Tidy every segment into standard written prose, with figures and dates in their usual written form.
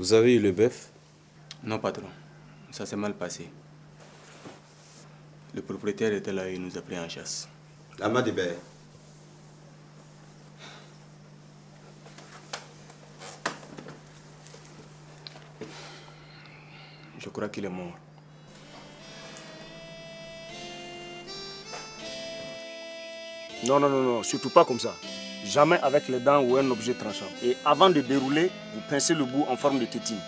Vous avez eu le bœuf? Non, patron. Ça s'est mal passé. Le propriétaire était là et il nous a pris en chasse. Amad Hébert. Je crois qu'il est mort. Non, surtout pas comme ça. Jamais avec les dents ou un objet tranchant. Et avant de dérouler, vous pincez le bout en forme de tétine.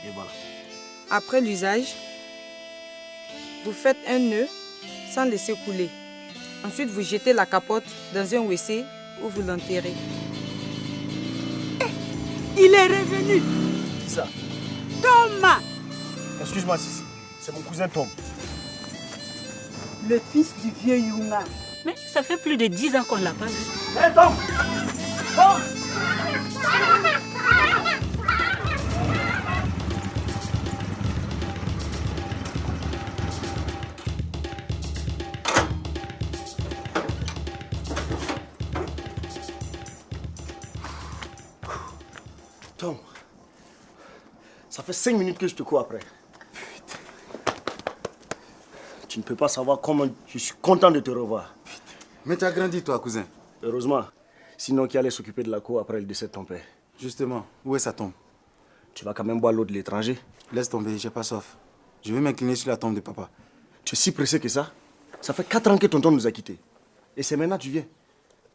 Et voilà. Après l'usage, vous faites un nœud sans laisser couler. Ensuite, vous jetez la capote dans un WC où vous l'enterrez. Il est revenu. Qui ça? Thomas, Excuse-moi, Sissi. C'est mon cousin Tom. le fils du vieux Yunga. Mais ça fait plus de 10 ans qu'on ne l'a pas vu. Hé, Tom! Tom! Tom, ça fait 5 minutes que je te cours après. Tu ne peux pas savoir comment je suis content de te revoir. Mais tu as grandi, toi, cousin. Heureusement. Sinon, qui allait s'occuper de la cour après le décès de ton père? Justement, où est sa tombe? Tu vas quand même boire l'eau de l'étranger. Laisse tomber, j'ai pas soif. Je vais m'incliner sur la tombe de papa. Tu es si pressé que ça? Ça fait 4 ans que tonton nous a quittés. Et c'est maintenant que tu viens.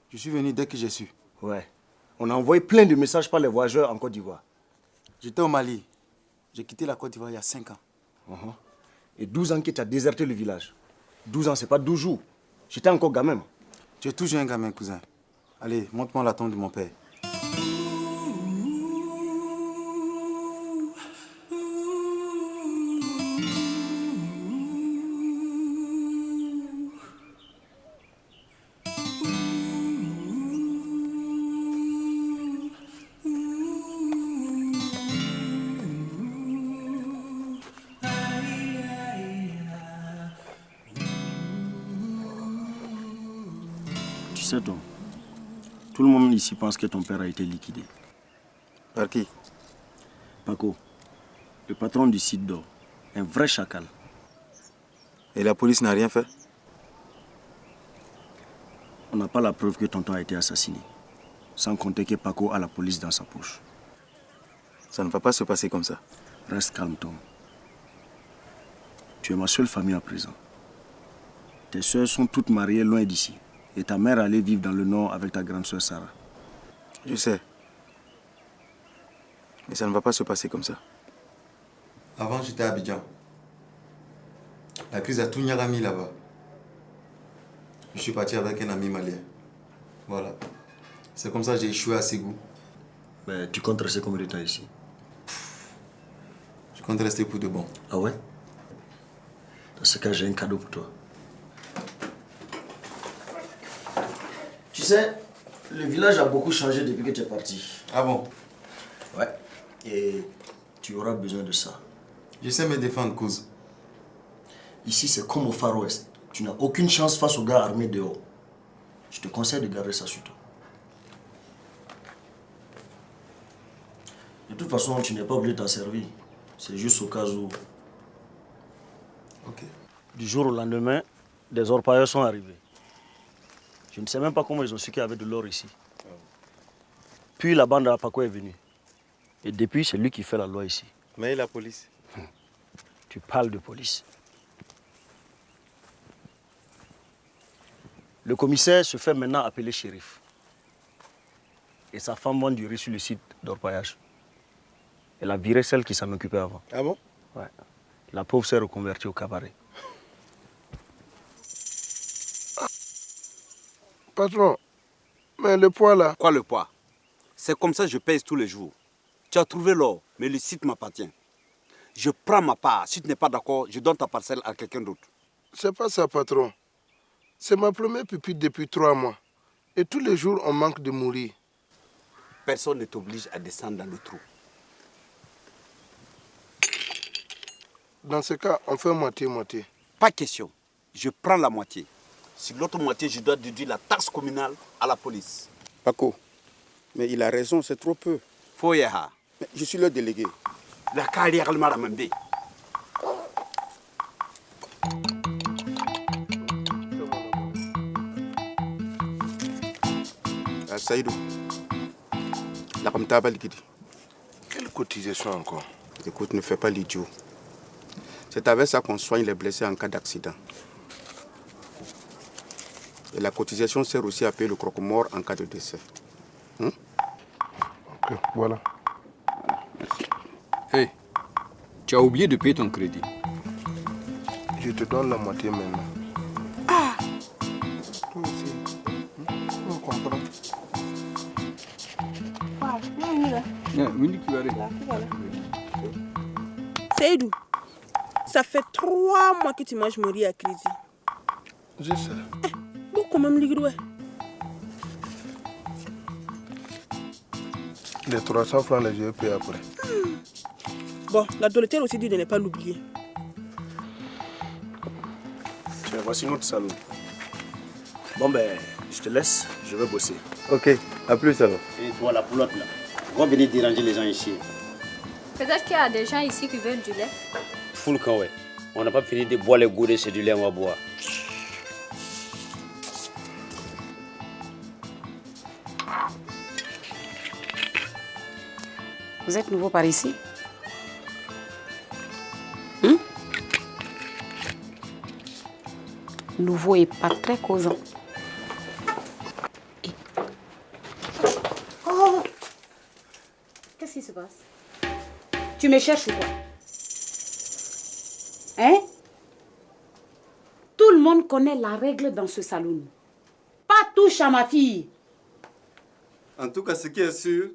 Je suis venu dès que j'ai su. Ouais. On a envoyé plein de messages par les voyageurs en Côte d'Ivoire. J'étais au Mali. J'ai quitté la Côte d'Ivoire il y a 5 ans. Et 12 ans que tu as déserté le village. 12 ans, c'est pas 12 jours. J'étais encore gamin. Tu es toujours un gamin, cousin. Allez, montre-moi la tombe de mon père. Tu sais, Tom, tout le monde ici pense que ton père a été liquidé. Par qui? Paco, le patron du site d'or, un vrai chacal. Et la police n'a rien fait? On n'a pas la preuve que tonton a été assassiné. Sans compter que Paco a la police dans sa poche. Ça ne va pas se passer comme ça. Reste calme, Tom. Tu es ma seule famille à présent. Tes soeurs sont toutes mariées loin d'ici. Et ta mère allait vivre dans le nord avec ta grande soeur Sarah. Je sais. Mais ça ne va pas se passer comme ça. Avant, j'étais à Abidjan. La crise a tout mis là-bas. Je suis parti avec un ami malien. Voilà. C'est comme ça que j'ai échoué à Ségou. Mais tu comptes rester combien de temps ici? Je compte rester pour de bon. Ah ouais? Dans ce cas, j'ai un cadeau pour toi. Tu sais, le village a beaucoup changé depuis que tu es parti. Ah bon? Ouais. Et tu auras besoin de ça. Je sais me défendre, cause. Ici, c'est comme au Far West. Tu n'as aucune chance face aux gars armés dehors. Je te conseille de garder ça sur toi. De toute façon, tu n'es pas obligé de t'en servir. C'est juste au cas où. Ok. Du jour au lendemain, des orpailleurs sont arrivés. Je ne sais même pas comment ils ont su qu'il y avait de l'or ici. Puis la bande à Paco est venue. Et depuis, c'est lui qui fait la loi ici. Mais la police? Tu parles de police. Le commissaire se fait maintenant appeler shérif. Et sa femme vend du riz sur le site d'orpaillage. Elle a viré celle qui s'en occupait avant. Ah bon? Ouais. La pauvre s'est reconvertie au cabaret. Patron, mais le poids là... Quoi le poids? C'est comme ça que je pèse tous les jours. Tu as trouvé l'or, mais le site m'appartient. Je prends ma part. Si tu n'es pas d'accord, je donne ta parcelle à quelqu'un d'autre. C'est pas ça, patron. C'est ma première pupille depuis 3 mois. Et tous les jours, on manque de mourir. Personne ne t'oblige à descendre dans le trou. Dans ce cas, on fait moitié-moitié. Pas question. Je prends la moitié. Sur l'autre moitié, je dois déduire la taxe communale à la police. Paco, mais il a raison, c'est trop peu. Foyeha. Je suis le délégué. La carrière le maramambe. Saïdou. La Ramtaba Likidi. Quelle cotisation encore? Écoute, ne fais pas l'idiot. C'est avec ça qu'on soigne les blessés en cas d'accident. Et la cotisation sert aussi à payer le croque-mort en cas de décès. Ok, voilà. Hey, tu as oublié de payer ton crédit. Je te donne la moitié maintenant. Toi aussi. On comprend. Seydou, ça fait 3 mois que tu manges mon riz à crédit. Je sais. Beaucoup même ligoué. Les 300 francs, je vais payer après. Bon, la docteur aussi dit de ne pas l'oublier. Tiens, voici notre salon. Bon ben, je te laisse, je vais bosser. Ok, à plus alors. Et toi, la poulotte là, va venir déranger les gens ici. Peut-être qu'il y a des gens ici qui veulent du lait. Full quand ouais. On n'a pas fini de boire les goûts, c'est du lait, on va boire. Vous êtes nouveau par ici? Nouveau et pas très causant. Oh! Qu'est-ce qui se passe? Tu me cherches ou quoi? Hein? Tout le monde connaît la règle dans ce salon. Pas touche à ma fille. En tout cas, ce qui est sûr,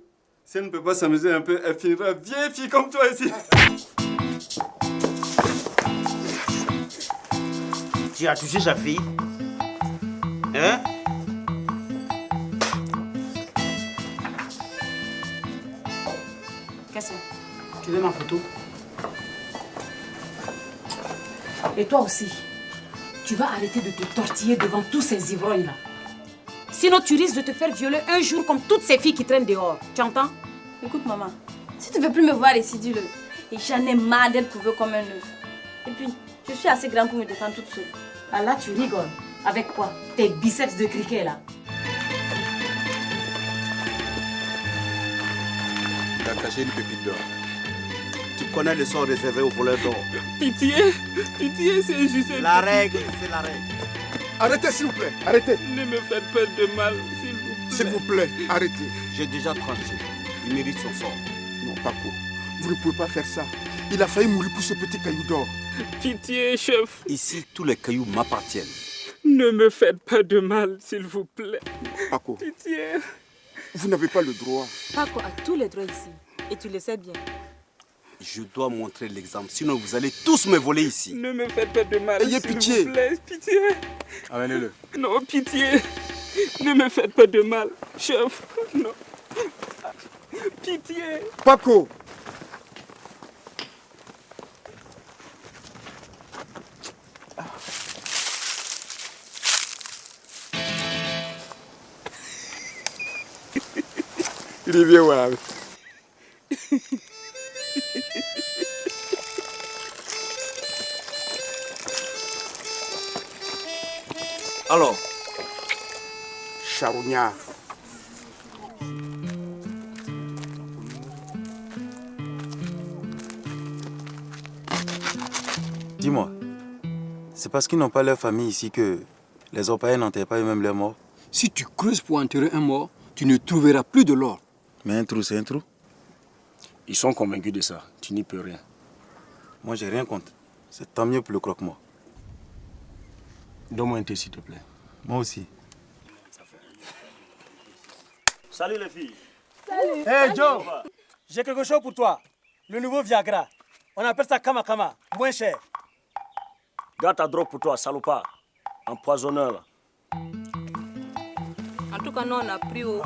si elle ne peut pas s'amuser un peu, elle finira vieille fille comme toi ici. Tu as touché sa fille? Hein? Qu'est-ce que tu veux ma photo? Et toi aussi, tu vas arrêter de te tortiller devant tous ces ivrognes-là. Sinon, tu risques de te faire violer un jour comme toutes ces filles qui traînent dehors. Tu entends? Écoute, maman, si tu veux plus me voir ici, dis-le. Et j'en ai marre d'être couvert comme un œuf. Et puis, je suis assez grande pour me défendre toute seule. Ah là, tu rigoles. Avec quoi? Tes biceps de criquet, là. Il a caché une pépite d'or. Tu connais le sort réservé aux voleurs d'or. Pitié, pitié, c'est juste... La règle, c'est la règle. Arrêtez, s'il vous plaît, arrêtez. Ne me faites pas de mal, s'il vous plaît. S'il vous plaît, arrêtez. J'ai déjà tranché. Il mérite son sort. Non, Paco, vous ne pouvez pas faire ça. Il a failli mourir pour ce petit caillou d'or. Pitié, chef. Ici, tous les cailloux m'appartiennent. Ne me faites pas de mal, s'il vous plaît. Paco, pitié. Vous n'avez pas le droit. Paco a tous les droits ici. Et tu le sais bien. Je dois montrer l'exemple, sinon vous allez tous me voler ici. Ne me faites pas de mal, ayez pitié. Vous plaît. Pitié. Amenez-le. Non, pitié. Ne me faites pas de mal, chef. Non. Pitié. Paco. Il est bien, voilà. Alors, Charognard. Dis-moi, c'est parce qu'ils n'ont pas leur famille ici que les Orpailleurs n'enterrent pas eux-mêmes leurs morts? Si tu creuses pour enterrer un mort, tu ne trouveras plus de l'or. Mais un trou, c'est un trou. Ils sont convaincus de ça. Tu n'y peux rien. Moi, j'ai rien contre. C'est tant mieux pour le croque-mort. Donne-moi un thé, s'il te plaît. Moi aussi. Salut les filles. Salut. Hey Joe, j'ai quelque chose pour toi. Le nouveau Viagra. On appelle ça Kama Kama, moins cher. Garde ta drogue pour toi, salopard. Empoisonneur là. En tout cas, nous, on a pris au...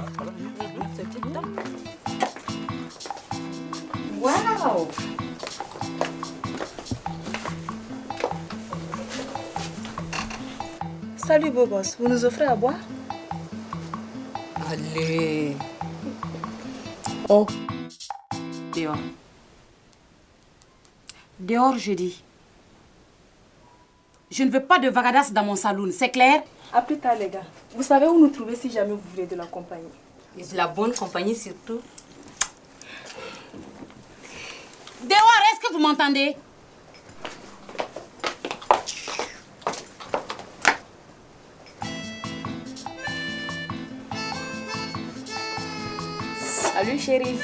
Wow! Salut beau gosse, vous nous offrez à boire? Allez! Oh, Dehors. Dehors, je dis. Je ne veux pas de vagadas dans mon saloon, c'est clair? À plus tard, les gars. Vous savez où nous trouver si jamais vous voulez de la compagnie. Et de la bonne compagnie surtout. Dehors, est-ce que vous m'entendez? Salut, chérie.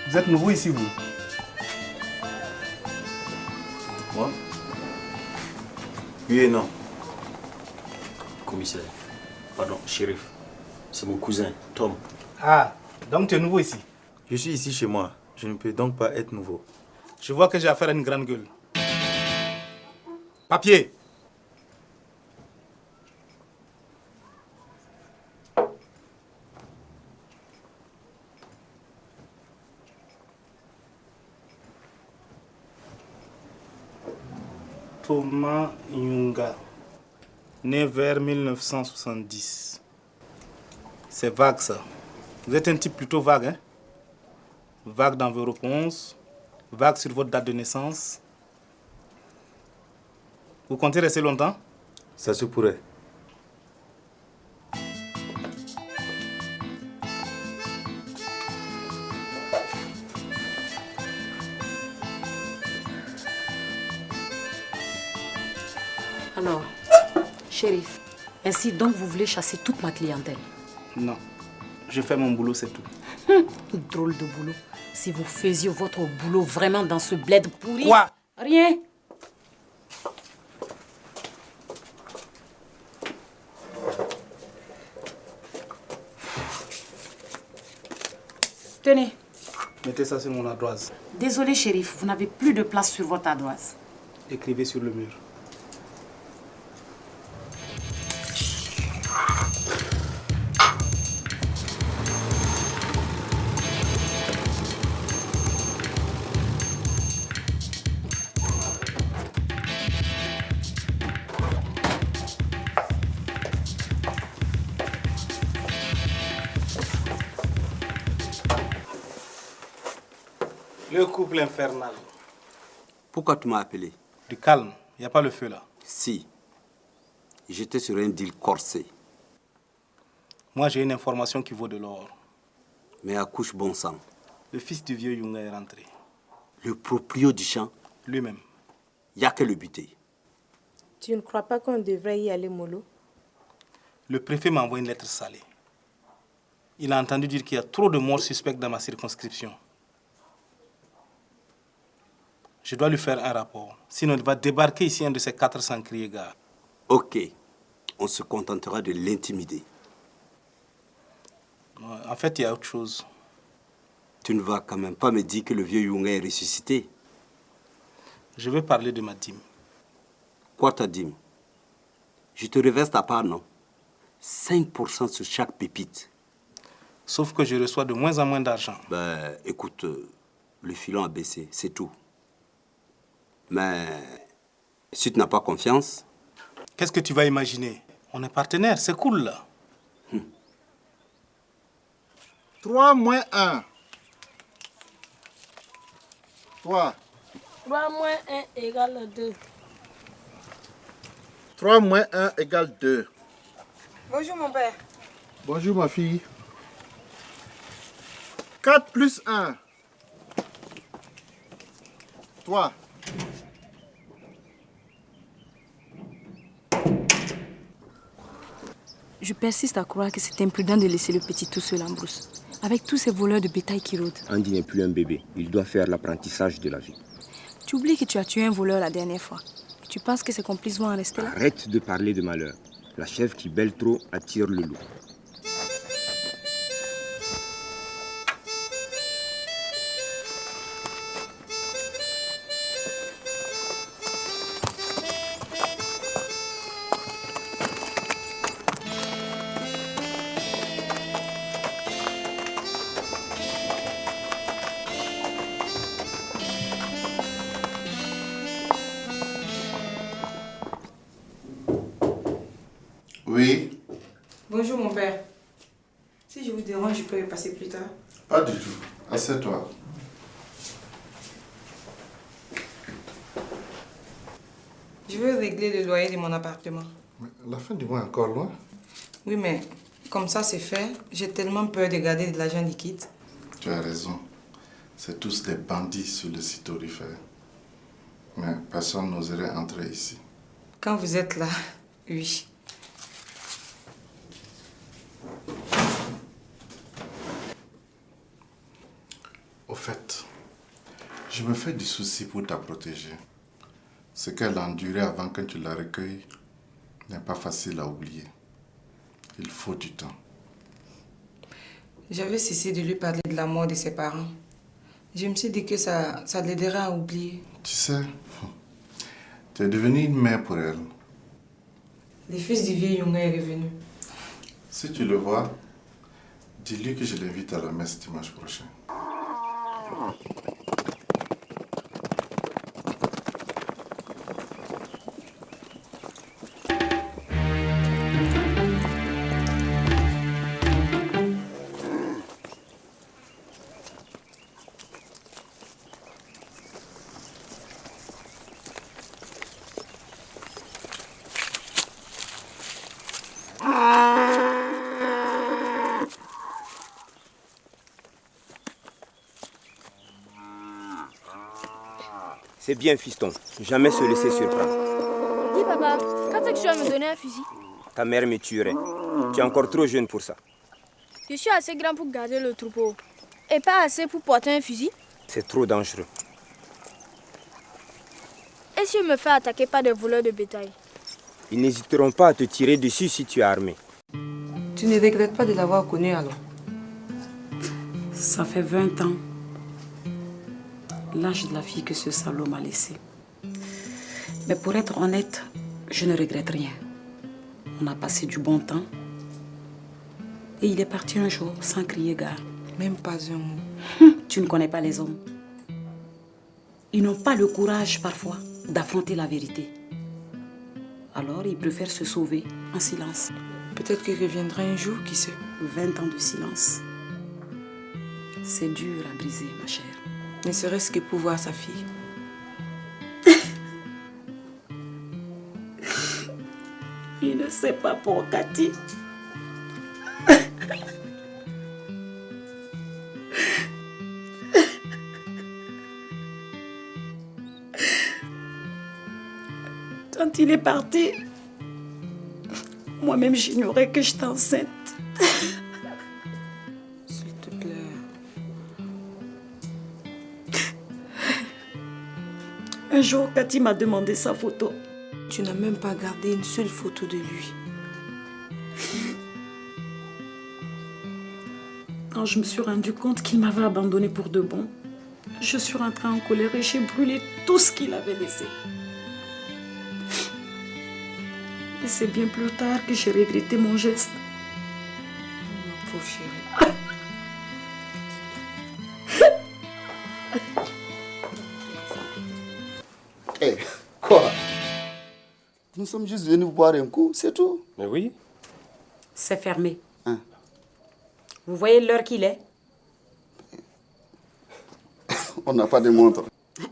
Vous êtes nouveau ici, vous? Moi? Oui et non. Commissaire, pardon, shérif, c'est mon cousin, Tom. Ah, donc tu es nouveau ici? Je suis ici chez moi. Je ne peux donc pas être nouveau. Je vois que j'ai affaire à une grande gueule. Papier! Thomas Yunga, né vers 1970. C'est vague ça. Vous êtes un type plutôt vague, hein? Vague dans vos réponses, vague sur votre date de naissance. Vous comptez rester longtemps? Ça se pourrait. Alors, shérif, ainsi donc vous voulez chasser toute ma clientèle? Non, je fais mon boulot, c'est tout. Drôle de boulot. Si vous faisiez votre boulot vraiment dans ce bled pourri... Quoi? Rien. Tenez. Mettez ça sur mon ardoise. Désolé, shérif, vous n'avez plus de place sur votre ardoise. Écrivez sur le mur. Le couple infernal. Pourquoi tu m'as appelé? Du calme, il n'y a pas le feu là. Si. J'étais sur un deal corsé. Moi j'ai une information qui vaut de l'or. Mais accouche bon sang. Le fils du vieux Yunga est rentré. Le proprio du champ? Lui-même. Il n'y a que le buter. Tu ne crois pas qu'on devrait y aller mollo? Le préfet m'a envoyé une lettre salée. Il a entendu dire qu'il y a trop de morts suspects dans ma circonscription. Je dois lui faire un rapport. Sinon, il va débarquer ici un de ces 400 criés gars. Ok. On se contentera de l'intimider. En fait, il y a autre chose. Tu ne vas quand même pas me dire que le vieux Yunga est ressuscité? Je veux parler de ma dîme. Quoi ta dîme? Je te reverse ta part, non? 5% sur chaque pépite. Sauf que je reçois de moins en moins d'argent. Ben, écoute, le filon a baissé, c'est tout. Mais si tu n'as pas confiance... Qu'est-ce que tu vas imaginer? On est partenaires, c'est cool là. 3 moins 1. 3. 3 moins 1 égale 2. 3 moins 1 égale 2. Bonjour mon père. Bonjour ma fille. 4 plus 1. 3. Je persiste à croire que c'est imprudent de laisser le petit tout seul en brousse, avec tous ces voleurs de bétail qui rôdent. Andy n'est plus un bébé. Il doit faire l'apprentissage de la vie. Tu oublies que tu as tué un voleur la dernière fois. Tu penses que ses complices vont en rester là? Arrête de parler de malheur. La chèvre qui bêle trop attire le loup. Oui. Bonjour mon père. Si je vous dérange, je peux y passer plus tard. Pas du tout. Assieds-toi. Je veux régler le loyer de mon appartement. Mais la fin du mois est encore loin. Oui, mais comme ça c'est fait, j'ai tellement peur de garder de l'argent liquide. Tu as raison. C'est tous des bandits sur le site aurifère. Mais personne n'oserait entrer ici. Quand vous êtes là, oui. Au fait, je me fais du souci pour ta protéger. Ce qu'elle a enduré avant que tu la recueilles n'est pas facile à oublier. Il faut du temps. J'avais cessé de lui parler de la mort de ses parents. Je me suis dit que ça l'aiderait à oublier. Tu sais, tu es devenue une mère pour elle. Le fils du vieux Yunga est revenu. Si tu le vois, dis-lui que je l'invite à la messe dimanche prochain. C'est bien, fiston. Jamais se laisser surprendre. Dis papa, quand est-ce que tu vas me donner un fusil? Ta mère me tuerait. Tu es encore trop jeune pour ça. Je suis assez grand pour garder le troupeau. Et pas assez pour porter un fusil. C'est trop dangereux. Et si je me fais attaquer par des voleurs de bétail? Ils n'hésiteront pas à te tirer dessus si tu es armé. Tu ne regrettes pas de l'avoir connu alors? Ça fait 20 ans. L'âge de la fille que ce salaud m'a laissé. Mais pour être honnête, je ne regrette rien. On a passé du bon temps. Et il est parti un jour sans crier gare. Même pas un mot. Tu ne connais pas les hommes. Ils n'ont pas le courage parfois d'affronter la vérité. Alors ils préfèrent se sauver en silence. Peut-être qu'il reviendra un jour, qui sait. 20 ans de silence. C'est dur à briser, ma chère. Ne serait-ce que pour voir sa fille. Il ne sait pas pour Cathy. Quand il est parti, moi-même j'ignorais que j'étais enceinte. S'il te plaît. Un jour, Cathy m'a demandé sa photo. Tu n'as même pas gardé une seule photo de lui. Quand je me suis rendu compte qu'il m'avait abandonnée pour de bon, je suis rentrée en colère et j'ai brûlé tout ce qu'il avait laissé. Et c'est bien plus tard que j'ai regretté mon geste. Pauvre chérie. Hé, quoi? Nous sommes juste venus boire un coup, c'est tout. Mais oui. C'est fermé. Hein? Vous voyez l'heure qu'il est? On n'a pas de montre.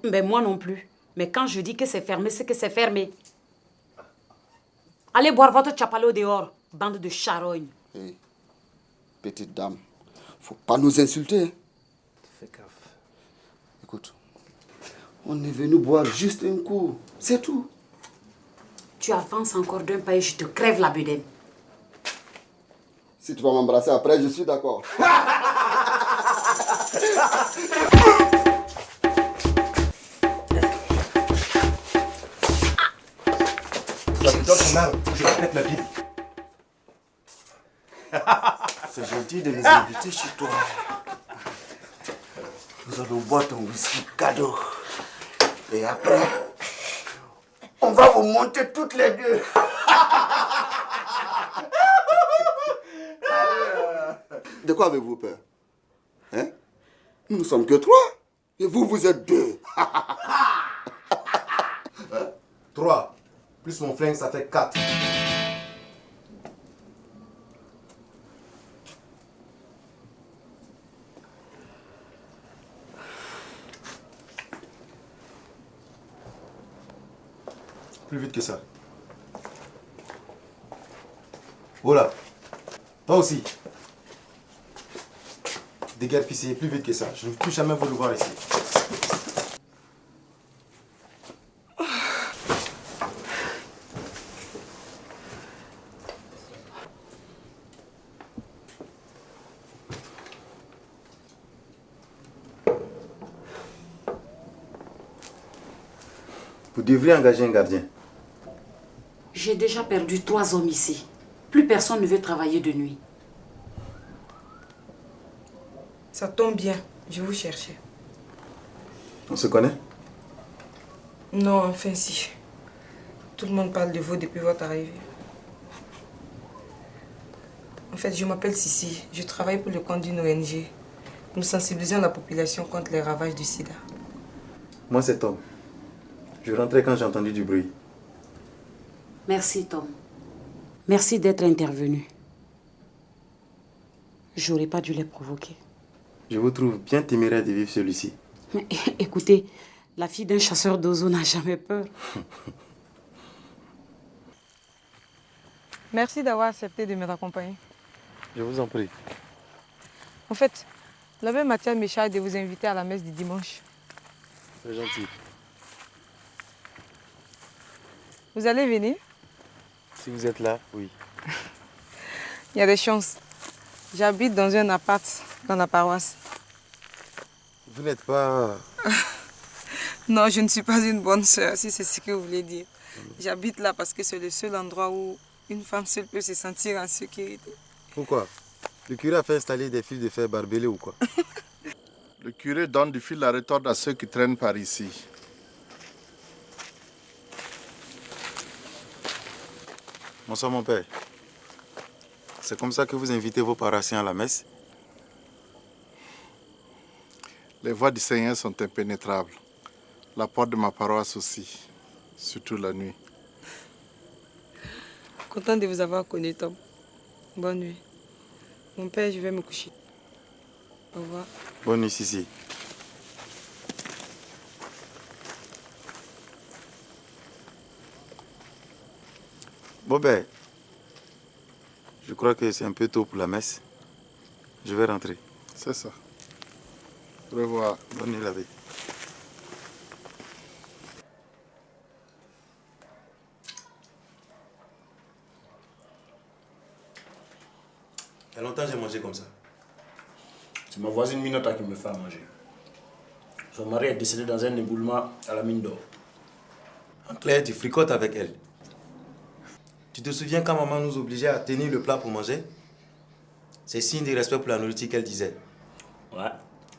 Ben moi non plus. Mais quand je dis que c'est fermé, c'est que c'est fermé. Allez boire votre chapalo dehors, bande de charognes. Hé, petite dame, faut pas nous insulter. Hein? Fais gaffe. Écoute, on est venu boire juste un coup, c'est tout. Tu avances encore d'un pas et je te crève la bedaine. Si tu vas m'embrasser après, je suis d'accord. Dans ton arme, je vais mettre ma Bible. C'est gentil de nous inviter chez toi. Nous allons boire ton whisky cadeau. Et après, on va vous monter toutes les deux. De quoi avez-vous peur? Hein? Nous ne sommes que 3. Et vous, vous êtes 2. 3. Plus mon flingue, ça fait 4. Plus vite que ça. Oh là. Toi aussi. Déguerpissez plus vite que ça. Je ne veux plus jamais vous le voir ici. Vous devriez engager un gardien. J'ai déjà perdu 3 hommes ici. Plus personne ne veut travailler de nuit. Ça tombe bien, je vous cherchais. On se connaît? Non, enfin si. Tout le monde parle de vous depuis votre arrivée. En fait, je m'appelle Sissi. Je travaille pour le compte d'une ONG. Nous sensibilisons la population contre les ravages du sida. Moi, c'est Tom. Je rentrais quand j'ai entendu du bruit. Merci, Tom. Merci d'être intervenu. J'aurais pas dû les provoquer. Je vous trouve bien téméraire de vivre celui-ci. Mais écoutez, la fille d'un chasseur d'oiseaux n'a jamais peur. Merci d'avoir accepté de me raccompagner. Je vous en prie. En fait, l'abbé Mathias me charge de vous inviter à la messe du dimanche. C'est gentil. Vous allez venir? Si vous êtes là, oui. Il y a des chances. J'habite dans un appart dans la paroisse. Vous n'êtes pas... Non, je ne suis pas une bonne sœur, si c'est ce que vous voulez dire. J'habite là parce que c'est le seul endroit où une femme seule peut se sentir en sécurité. Pourquoi? Le curé a fait installer des fils de fer barbelés ou quoi? Le curé donne du fil à retordre à ceux qui traînent par ici. Bonsoir mon père. C'est comme ça que vous invitez vos paroissiens à la messe? Les voies du Seigneur sont impénétrables. La porte de ma paroisse aussi, surtout la nuit. Content de vous avoir connu, Tom. Bonne nuit. Mon père, je vais me coucher. Au revoir. Bonne nuit, Sissi. Bon ben, je crois que c'est un peu tôt pour la messe. Je vais rentrer. C'est ça. Au revoir. Bonne nuit, l'abbé. Il y a longtemps que j'ai mangé comme ça. C'est ma voisine Minota qui me fait à manger. Son mari est décédé dans un éboulement à la mine d'or. En clair, tu fricotes avec elle. Tu te souviens quand maman nous obligeait à tenir le plat pour manger? C'est signe de respect pour la nourriture qu'elle disait. Ouais,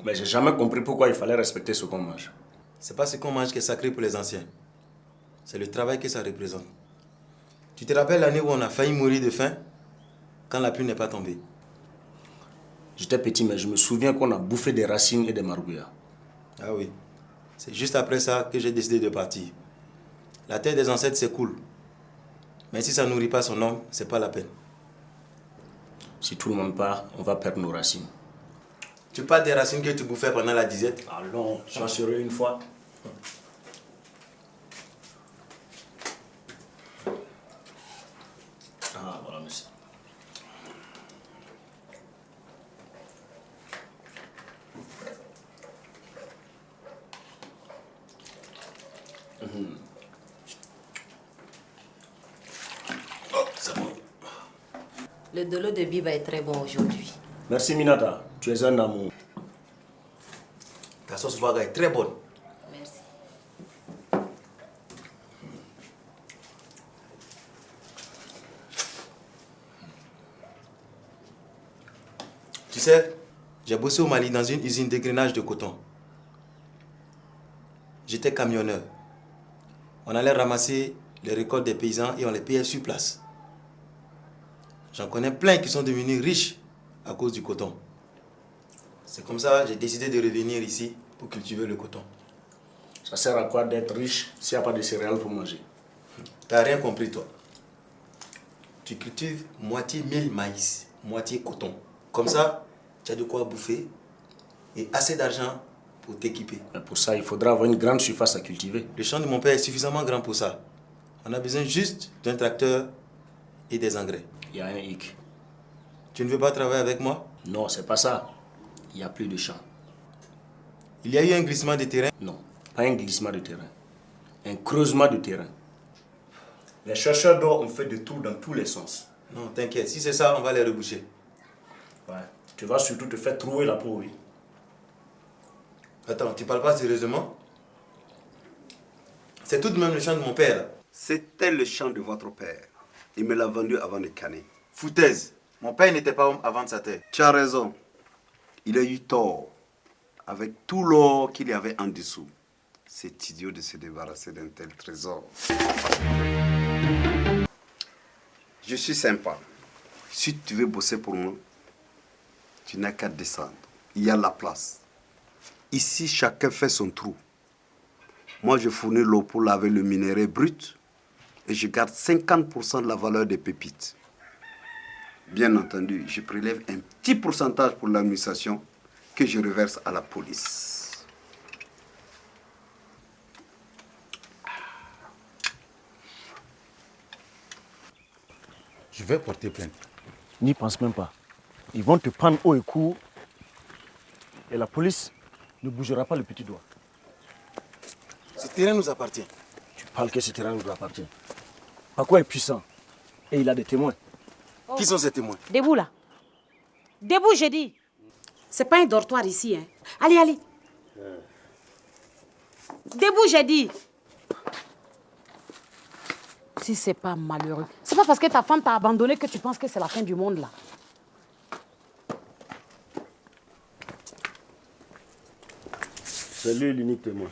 mais j'ai jamais compris pourquoi il fallait respecter ce qu'on mange. C'est pas ce qu'on mange qui est sacré pour les anciens. C'est le travail que ça représente. Tu te rappelles l'année où on a failli mourir de faim quand la pluie n'est pas tombée? J'étais petit, mais je me souviens qu'on a bouffé des racines et des margouillas. Ah oui. C'est juste après ça que j'ai décidé de partir. La terre des ancêtres, c'est cool. Mais si ça ne nourrit pas son homme, c'est pas la peine. Si tout le monde part, on va perdre nos racines. Tu parles des racines que tu bouffais pendant la disette? Allons, sois sérieux une fois. Ah, voilà, monsieur. Oh, c'est bon. Le dolo de Biba est très bon aujourd'hui. Merci Minata, tu es un amour. Ta sauce vaga est très bonne. Merci. Tu sais, j'ai bossé au Mali dans une usine d'égrenage de coton. J'étais camionneur. On allait ramasser les récoltes des paysans et on les payait sur place. J'en connais plein qui sont devenus riches à cause du coton. C'est comme ça que j'ai décidé de revenir ici pour cultiver le coton. Ça sert à quoi d'être riche s'il n'y a pas de céréales pour manger? T'as rien compris, toi. Tu cultives moitié mil maïs, moitié coton. Comme ça, tu as de quoi bouffer et assez d'argent pour t'équiper. Mais pour ça, il faudra avoir une grande surface à cultiver. Le champ de mon père est suffisamment grand pour ça. On a besoin juste d'un tracteur et des engrais. Il y a un hic. Tu ne veux pas travailler avec moi? Non, c'est pas ça. Il n'y a plus de champ. Il y a eu un glissement de terrain? Non, pas un glissement de terrain. Un creusement de terrain. Les chercheurs d'or ont fait des trous dans tous les sens. Non, t'inquiète. Si c'est ça, on va les reboucher. Ouais. Tu vas surtout te faire trouver la peau, oui. Attends, tu parles pas sérieusement? C'est tout de même le champ de mon père. C'était le champ de votre père. Il me l'a vendu avant de canner. Foutaise. Mon père n'était pas homme avant de sa terre. Tu as raison. Il a eu tort. Avec tout l'or qu'il y avait en dessous. C'est idiot de se débarrasser d'un tel trésor. Je suis sympa. Si tu veux bosser pour moi, tu n'as qu'à descendre. Il y a la place. Ici, chacun fait son trou. Moi, je fournis l'eau pour laver le minerai brut et je garde 50% de la valeur des pépites. Bien entendu, je prélève un petit pourcentage pour l'administration que je reverse à la police. Je vais porter plainte. N'y pense même pas. Ils vont te prendre haut et court et la police ne bougera pas le petit doigt. Ce terrain nous appartient. Tu parles que ce terrain nous appartient. Paco est puissant et il a des témoins. Qui sont ces témoins? Debout là. Debout, j'ai dit. C'est pas un dortoir ici, hein. Allez, allez. Debout, j'ai dit. Si c'est pas malheureux. C'est pas parce que ta femme t'a abandonné que tu penses que c'est la fin du monde là. C'est lui l'unique témoin.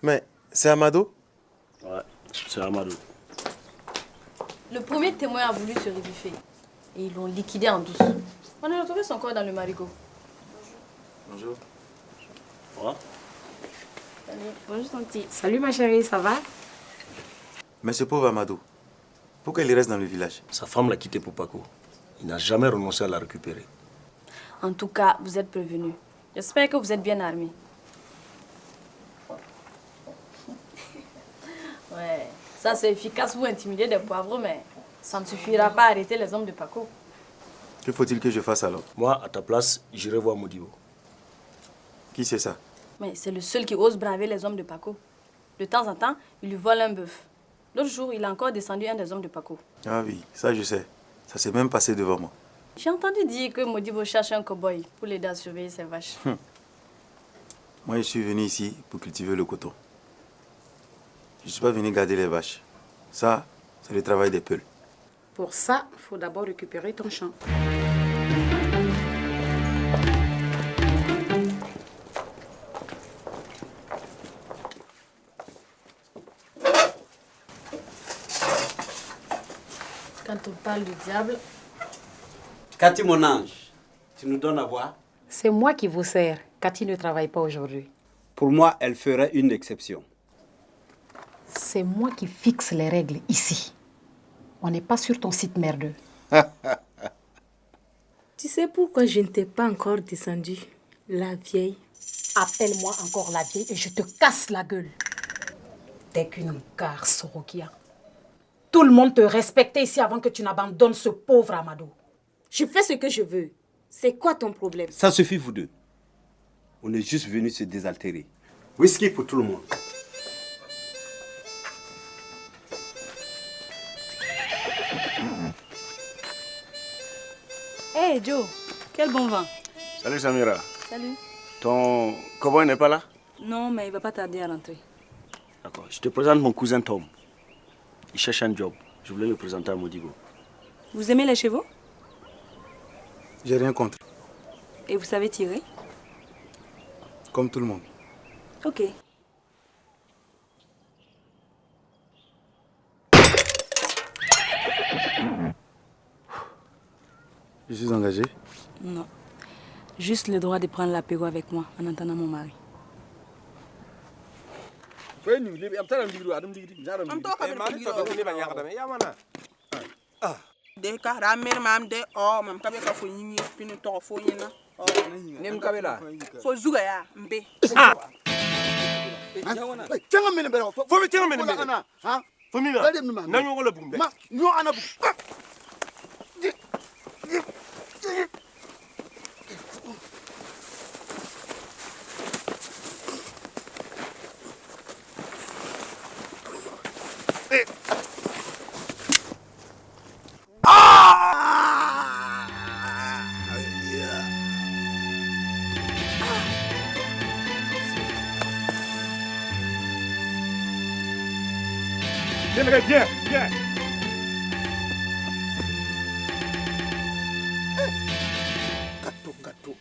Mais c'est Amado? Ouais, c'est Amado. Le premier témoin a voulu se rebuffer. Et ils l'ont liquidé en douce. On a retrouvé son corps dans le marigot. Bonjour. Ouais. Salut. Bonjour, Tanti. Salut ma chérie, ça va? Mais ce pauvre Amado, pourquoi il reste dans le village? Sa femme l'a quitté pour Paco. Il n'a jamais renoncé à la récupérer. En tout cas, vous êtes prévenus. J'espère que vous êtes bien armés. Ouais, ça c'est efficace pour intimider des poivrons, mais ça ne suffira pas à arrêter les hommes de Paco. Que faut-il que je fasse alors? Moi, à ta place, j'irai voir Modibo. Qui c'est ça? Mais c'est le seul qui ose braver les hommes de Paco. De temps en temps, il lui vole un bœuf. L'autre jour, il a encore descendu un des hommes de Paco. Ah oui, ça je sais. Ça s'est même passé devant moi. J'ai entendu dire que Modibo cherche un cow-boy pour l'aider à surveiller ses vaches. Moi, je suis venu ici pour cultiver le coton. Je ne suis pas venu garder les vaches. Ça, c'est le travail des peuls. Pour ça, il faut d'abord récupérer ton champ. Quand on parle du diable... Cathy, mon ange, tu nous donnes à boire? C'est moi qui vous sers. Cathy ne travaille pas aujourd'hui. Pour moi, elle ferait une exception. C'est moi qui fixe les règles ici. On n'est pas sur ton site merdeux. Tu sais pourquoi je ne t'ai pas encore descendu, la vieille? Appelle-moi encore la vieille et je te casse la gueule. T'es qu'une garce, Sorokia. Tout le monde te respectait ici avant que tu n'abandonnes ce pauvre Amado. Je fais ce que je veux. C'est quoi ton problème? Ça suffit, vous deux. On est juste venus se désaltérer. Whisky pour tout le monde. Hey Joe, quel bon vent. Salut Samira. Salut. Ton cowboy n'est pas là? Non, mais il va pas tarder à rentrer. D'accord. Je te présente mon cousin Tom. Il cherche un job. Je voulais le présenter à Modibo. Vous aimez les chevaux? J'ai rien contre. Et vous savez tirer? Comme tout le monde. Ok. Je suis engagé. Non. Juste le droit de prendre l'apéro avec moi en attendant mon mari. De ka ramer mam de o mam ka be ka fo nyinyi pinu to fo nyina o nem ka be la fo zuga ya mbe Tiens mene bero fo mi tiens mene ha Famille, viens, viens. Gâteau.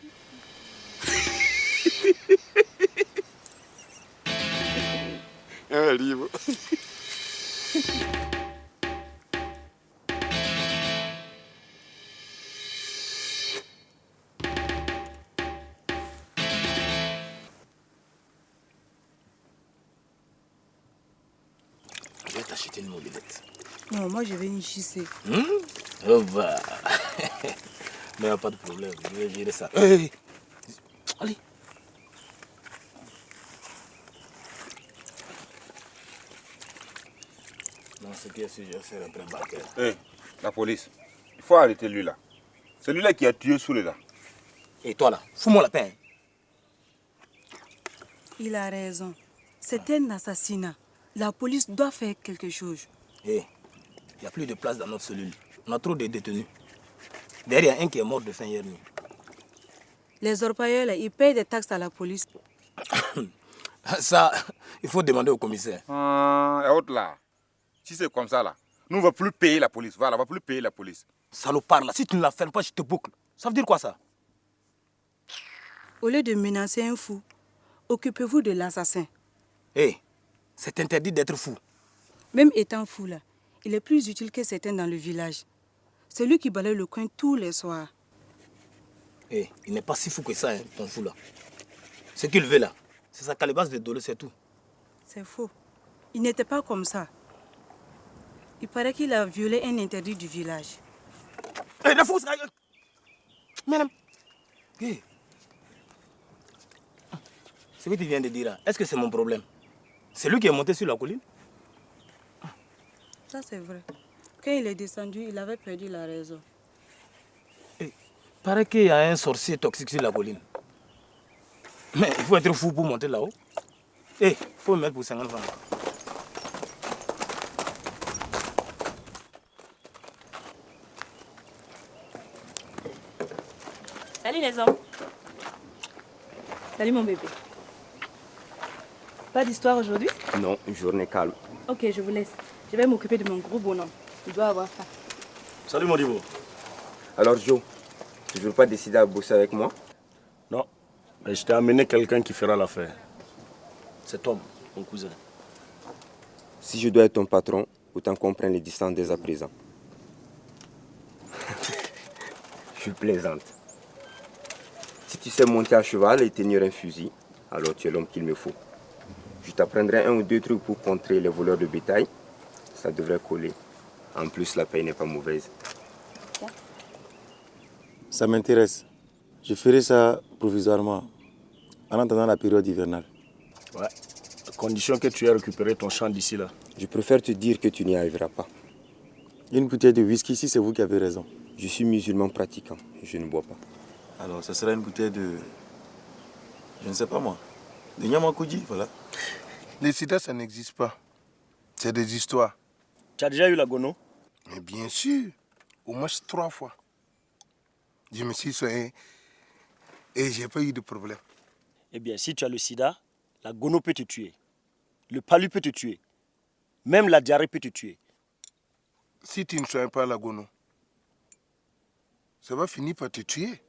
Un livre. Je vais t'acheter une mobilette. Non, moi je vais une JC. Oh bah. Mais il n'y a pas de problème, je vais gérer ça. Hey. Allez. Non, ce qui est sûr, je vais faire après Baker. Hé, la police. Il faut arrêter lui là. C'est lui là qui a tué Soulé là. Et toi là, fous-moi la peine. Il a raison. C'est un assassinat. La police doit faire quelque chose. Hé, il n'y a plus de place dans notre cellule. On a trop de détenus. Derrière, il y a un qui est mort de faim hier nuit. Les orpailleurs, là, ils payent des taxes à la police. Ça, il faut demander au commissaire. Et autre là. Si c'est comme ça là, nous on ne va plus payer la police. Voilà, on ne va plus payer la police. Salopard là, si tu ne la fermes pas, je te boucle. Ça veut dire quoi ça? Au lieu de menacer un fou, occupez-vous de l'assassin. Hé, c'est interdit d'être fou. Même étant fou là, il est plus utile que certains dans le village. C'est lui qui balaye le coin tous les soirs. Hé, il n'est pas si fou que ça, hein, ton fou là. Ce qu'il veut là, c'est sa calebasse de dolo, c'est tout. C'est faux. Il n'était pas comme ça. Il paraît qu'il a violé un interdit du village. Hé, la fausse! Madame! Hé! Ce que tu viens de dire là, est-ce que c'est mon problème? C'est lui qui est monté sur la colline? Ça c'est vrai. Quand il est descendu, il avait perdu la raison. Il paraît qu'il y a un sorcier toxique sur la colline. Mais il faut être fou pour monter là-haut. Il faut me mettre pour 50 francs. Salut les hommes. Salut mon bébé. Pas d'histoire aujourd'hui? Non, journée calme. Ok, je vous laisse. Je vais m'occuper de mon gros bonhomme. Il doit avoir faim. Salut Modibo. Alors Joe, tu ne veux pas décider à bosser avec moi? Non, mais je t'ai amené quelqu'un qui fera l'affaire. C'est Tom, mon cousin. Si je dois être ton patron, autant qu'on prenne les distances dès à présent. Je suis plaisante. Si tu sais monter à cheval et tenir un fusil, alors tu es l'homme qu'il me faut. Je t'apprendrai un ou deux trucs pour contrer les voleurs de bétail. Ça devrait coller. En plus, la paye n'est pas mauvaise. Ça m'intéresse. Je ferai ça provisoirement, en attendant la période hivernale. Ouais, à condition que tu aies récupéré ton champ d'ici là. Je préfère te dire que tu n'y arriveras pas. Une bouteille de whisky, si c'est vous qui avez raison. Je suis musulman pratiquant, je ne bois pas. Alors, ça sera une bouteille de... Je ne sais pas moi. De Nyamakoudi, voilà. Les sida, ça n'existe pas. C'est des histoires. Tu as déjà eu la gono? Mais bien sûr, au moins 3 fois. Je me suis soigné et j'ai pas eu de problème. Eh bien, si tu as le sida, la gono peut te tuer. Le palu peut te tuer. Même la diarrhée peut te tuer. Si tu ne soignes pas la gono, ça va finir par te tuer.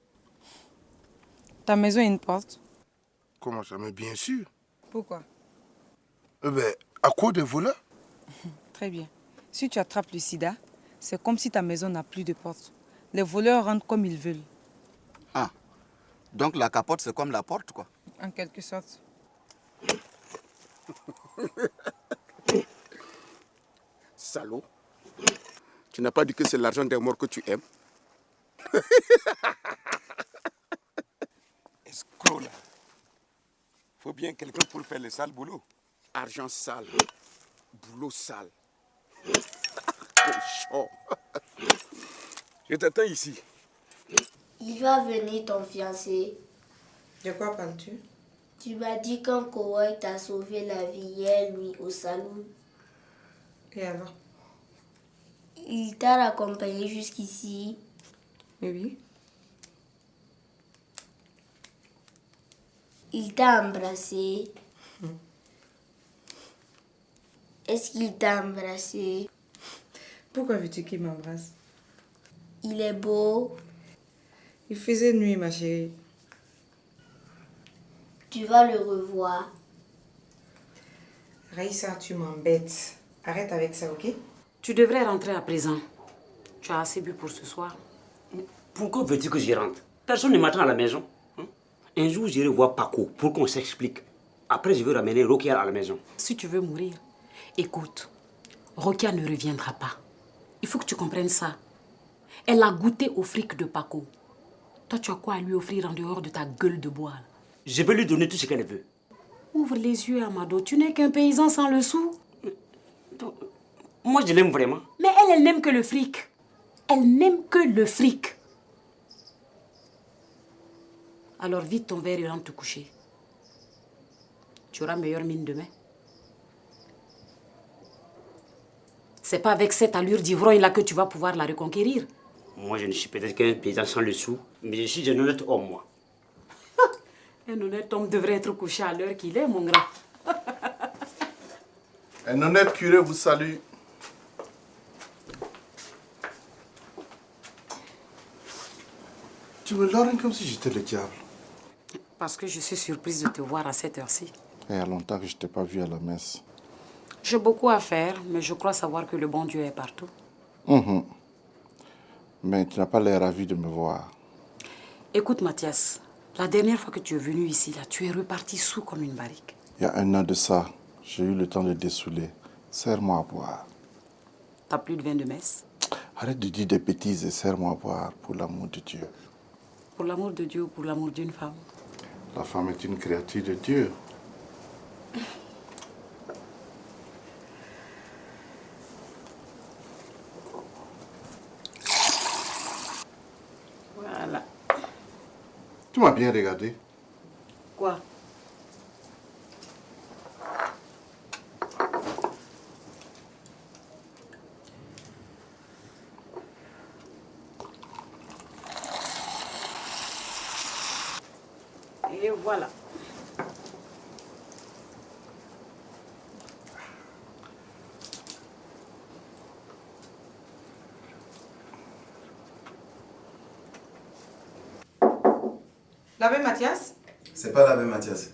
Ta maison a une porte? Comment ça? Mais bien sûr. Pourquoi? À cause des voleurs. Très bien. Si tu attrapes le sida, c'est comme si ta maison n'a plus de porte. Les voleurs rentrent comme ils veulent. Ah, donc la capote, c'est comme la porte, quoi. En quelque sorte. Salaud. Tu n'as pas dit que c'est l'argent des morts que tu aimes? Escroc, là. Faut bien quelqu'un pour faire le sale boulot. Argent sale, boulot sale. Je t'attends ici. Il va venir ton fiancé. De quoi parles-tu? Tu m'as dit quand Kowai t'a sauvé la vie hier, lui, au salon. Et alors? Il t'a raccompagné jusqu'ici. Oui. Il t'a embrassé. Est-ce qu'il t'a embrassé? Pourquoi veux-tu qu'il m'embrasse? Il est beau. Il faisait nuit, ma chérie. Tu vas le revoir. Raïssa, tu m'embêtes. Arrête avec ça, ok? Tu devrais rentrer à présent. Tu as assez bu pour ce soir. Pourquoi veux-tu que j'y rentre? Personne ne m'attend à la maison. Un jour, j'irai voir Paco pour qu'on s'explique. Après, je veux ramener Rokia à la maison. Si tu veux mourir, écoute, Rokia ne reviendra pas. Il faut que tu comprennes ça. Elle a goûté au fric de Paco. Toi, tu as quoi à lui offrir en dehors de ta gueule de bois? Je vais lui donner tout ce qu'elle veut. Ouvre les yeux, Amado. Tu n'es qu'un paysan sans le sou. Moi, je l'aime vraiment. Mais elle n'aime que le fric. Elle n'aime que le fric. Alors vite ton verre et rentre te coucher. Tu auras meilleure mine demain. C'est pas avec cette allure d'ivrogne-là que tu vas pouvoir la reconquérir. Moi, je ne suis peut-être qu'un paysan sans le sou, mais je suis un honnête homme, moi. Un honnête homme devrait être couché à l'heure qu'il est, mon grand. Un honnête curé vous salue. Tu me lorgnes comme si j'étais le diable. Parce que je suis surprise de te voir à cette heure-ci. Il y a longtemps que je ne t'ai pas vu à la messe. J'ai beaucoup à faire, mais je crois savoir que le bon Dieu est partout. Mais tu n'as pas l'air ravi de me voir. Écoute, Mathias, la dernière fois que tu es venu ici, là, tu es reparti sous comme une barrique. Il y a 1 an de ça, j'ai eu le temps de dessouler. Serre-moi à boire. T'as plus de vin de messe? Arrête de dire des bêtises et serre-moi à boire pour l'amour de Dieu. Pour l'amour de Dieu ou pour l'amour d'une femme? La femme est une créature de Dieu. Voilà. Tu m'as bien regardé. Quoi? Et voilà. L'abbé Mathias? C'est pas l'abbé Mathias.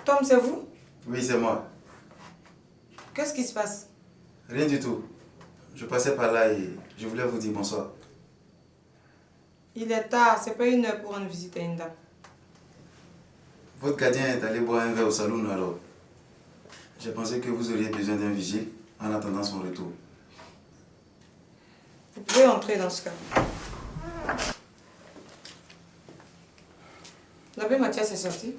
Tom, c'est vous? Oui, c'est moi. Qu'est-ce qui se passe? Rien du tout. Je passais par là et je voulais vous dire bonsoir. Il est tard, c'est pas une heure pour une visite à une dame. Votre gardien est allé boire un verre au salon alors. J'ai pensé que vous auriez besoin d'un vigile en attendant son retour. Vous pouvez entrer dans ce cas. L'abbé Mathias est sorti?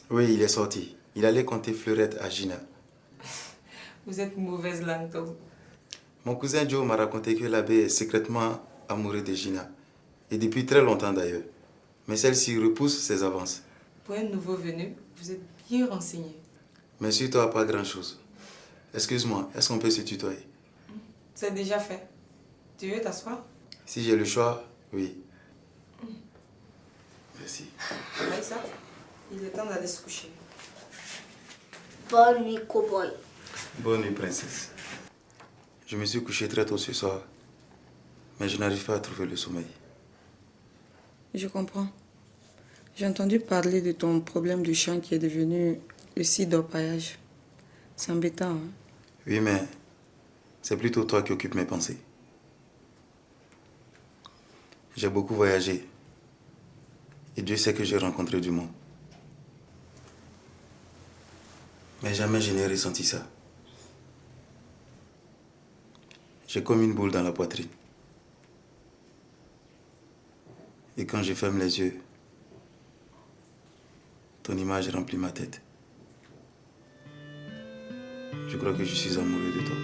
Oui, il est sorti. Il allait compter Fleurette à Gina. Vous êtes mauvaise langue, Tom. Mon cousin Joe m'a raconté que l'abbé est secrètement amoureux de Gina. Et depuis très longtemps d'ailleurs. Mais celle-ci repousse ses avances. Pour un nouveau venu, vous êtes bien renseigné. Mais sur toi, pas grand-chose. Excuse-moi, est-ce qu'on peut se tutoyer? C'est déjà fait. Tu veux t'asseoir? Si j'ai le choix, oui. Merci. Maïssa, il est temps d'aller se coucher. Bonne nuit, cowboy. Bonne nuit, princesse. Je me suis couché très tôt ce soir, mais je n'arrive pas à trouver le sommeil. Je comprends. J'ai entendu parler de ton problème du champ qui est devenu le site d'orpaillage. C'est embêtant, hein? Oui, mais c'est plutôt toi qui occupes mes pensées. J'ai beaucoup voyagé. Et Dieu sait que j'ai rencontré du monde. Mais jamais je n'ai ressenti ça. J'ai comme une boule dans la poitrine. Et quand je ferme les yeux, ton image remplit ma tête. Je crois que je suis amoureux de toi.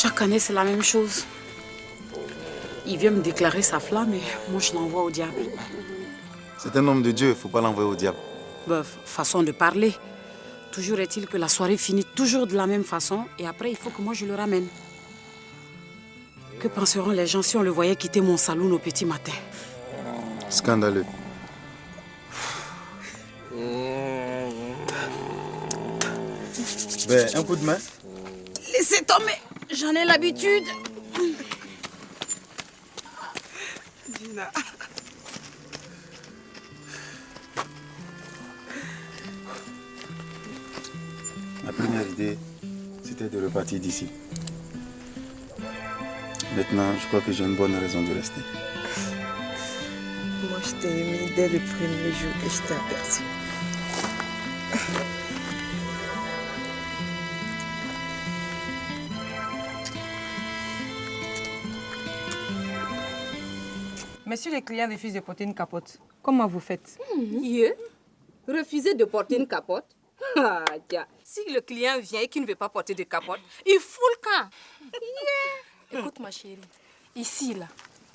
Chaque année, c'est la même chose. Il vient me déclarer sa flamme et moi, je l'envoie au diable. C'est un homme de Dieu, il ne faut pas l'envoyer au diable. Façon de parler. Toujours est-il que la soirée finit toujours de la même façon et après, il faut que moi, je le ramène. Que penseront les gens si on le voyait quitter mon saloon au petit matin? Scandaleux. Ben, un coup de main. Laissez tomber, j'en ai l'habitude. Dina. Ma première idée, c'était de repartir d'ici. Maintenant, je crois que j'ai une bonne raison de rester. Moi, je t'ai aimé dès le premier jour que je t'ai aperçu. Mais si les clients refusent de porter une capote, comment vous faites? Refuser de porter une capote? Ah, tiens. Si le client vient et qu'il ne veut pas porter de capote, il fout le camp. Écoute ma chérie, ici là,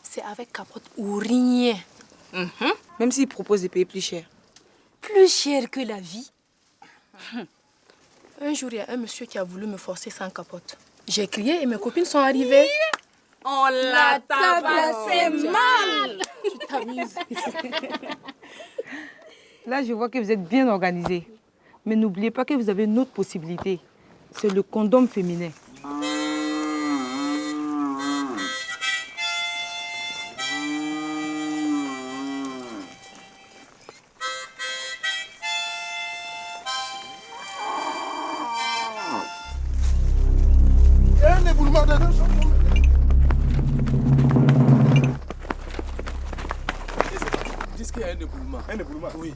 c'est avec capote ou rien. Même s'il propose de payer plus cher. Plus cher que la vie. Un jour, il y a un monsieur qui a voulu me forcer sans capote. J'ai crié et mes copines sont arrivées. On l'a tabassé mal. Tu t'amuses. Là, je vois que vous êtes bien organisé. Mais n'oubliez pas que vous avez une autre possibilité. C'est le condom féminin. Un éboulement de deux. Dis qu'il y a un éboulement. Un éboulement? Oui.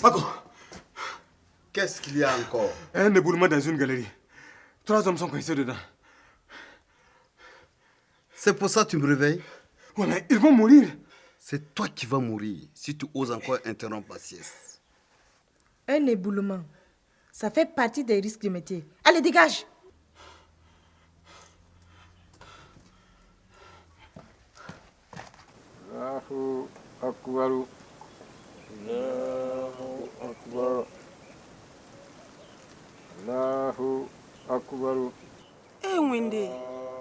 Paco, qu'est-ce qu'il y a encore? Un éboulement dans une galerie. 3 hommes sont coincés dedans. C'est pour ça que tu me réveilles? Ouais, mais ils vont mourir. C'est toi qui vas mourir si tu oses encore interrompre la sieste. Un éboulement, ça fait partie des risques du métier. Allez, dégage! Allahu Akbar. Allahu Akbar. Allahu Akbar. Eh, Wendy,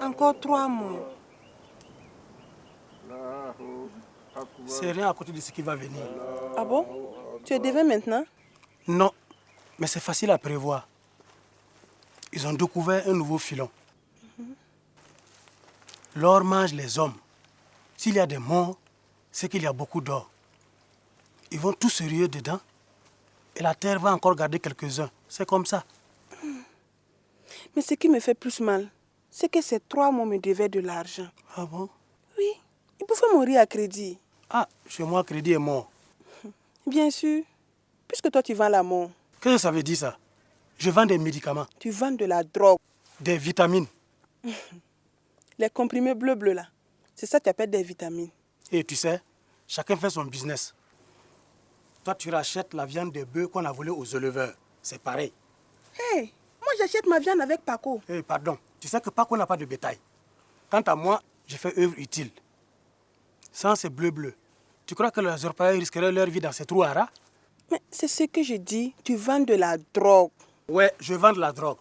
encore 3 mois. C'est rien à côté de ce qui va venir. Ah bon? Tu es devin maintenant? Non, mais c'est facile à prévoir. Ils ont découvert un nouveau filon. L'or mange les hommes. S'il y a des morts, c'est qu'il y a beaucoup d'or. Ils vont tous se ruer dedans et la terre va encore garder quelques-uns. C'est comme ça. Mais ce qui me fait plus mal, c'est que ces 3 mois me devaient de l'argent. Ah bon? Oui, ils pouvaient mourir à crédit. Ah, chez moi, crédit est mort. Bien sûr, puisque toi tu vends la mort. Qu'est-ce que ça veut dire ça? Je vends des médicaments. Tu vends de la drogue. Des vitamines. Les comprimés bleu là, c'est ça que tu appelles des vitamines. Et tu sais, chacun fait son business. Toi, tu rachètes la viande des bœufs qu'on a volée aux éleveurs. C'est pareil. Hey, moi j'achète ma viande avec Paco. Eh, pardon, tu sais que Paco n'a pas de bétail. Quant à moi, j'ai fait œuvre utile. Sans ces bleu-bleu, tu crois que les orpailleurs risqueraient leur vie dans ces trous à rats? Mais c'est ce que je dis, tu vends de la drogue. Ouais, je vends de la drogue.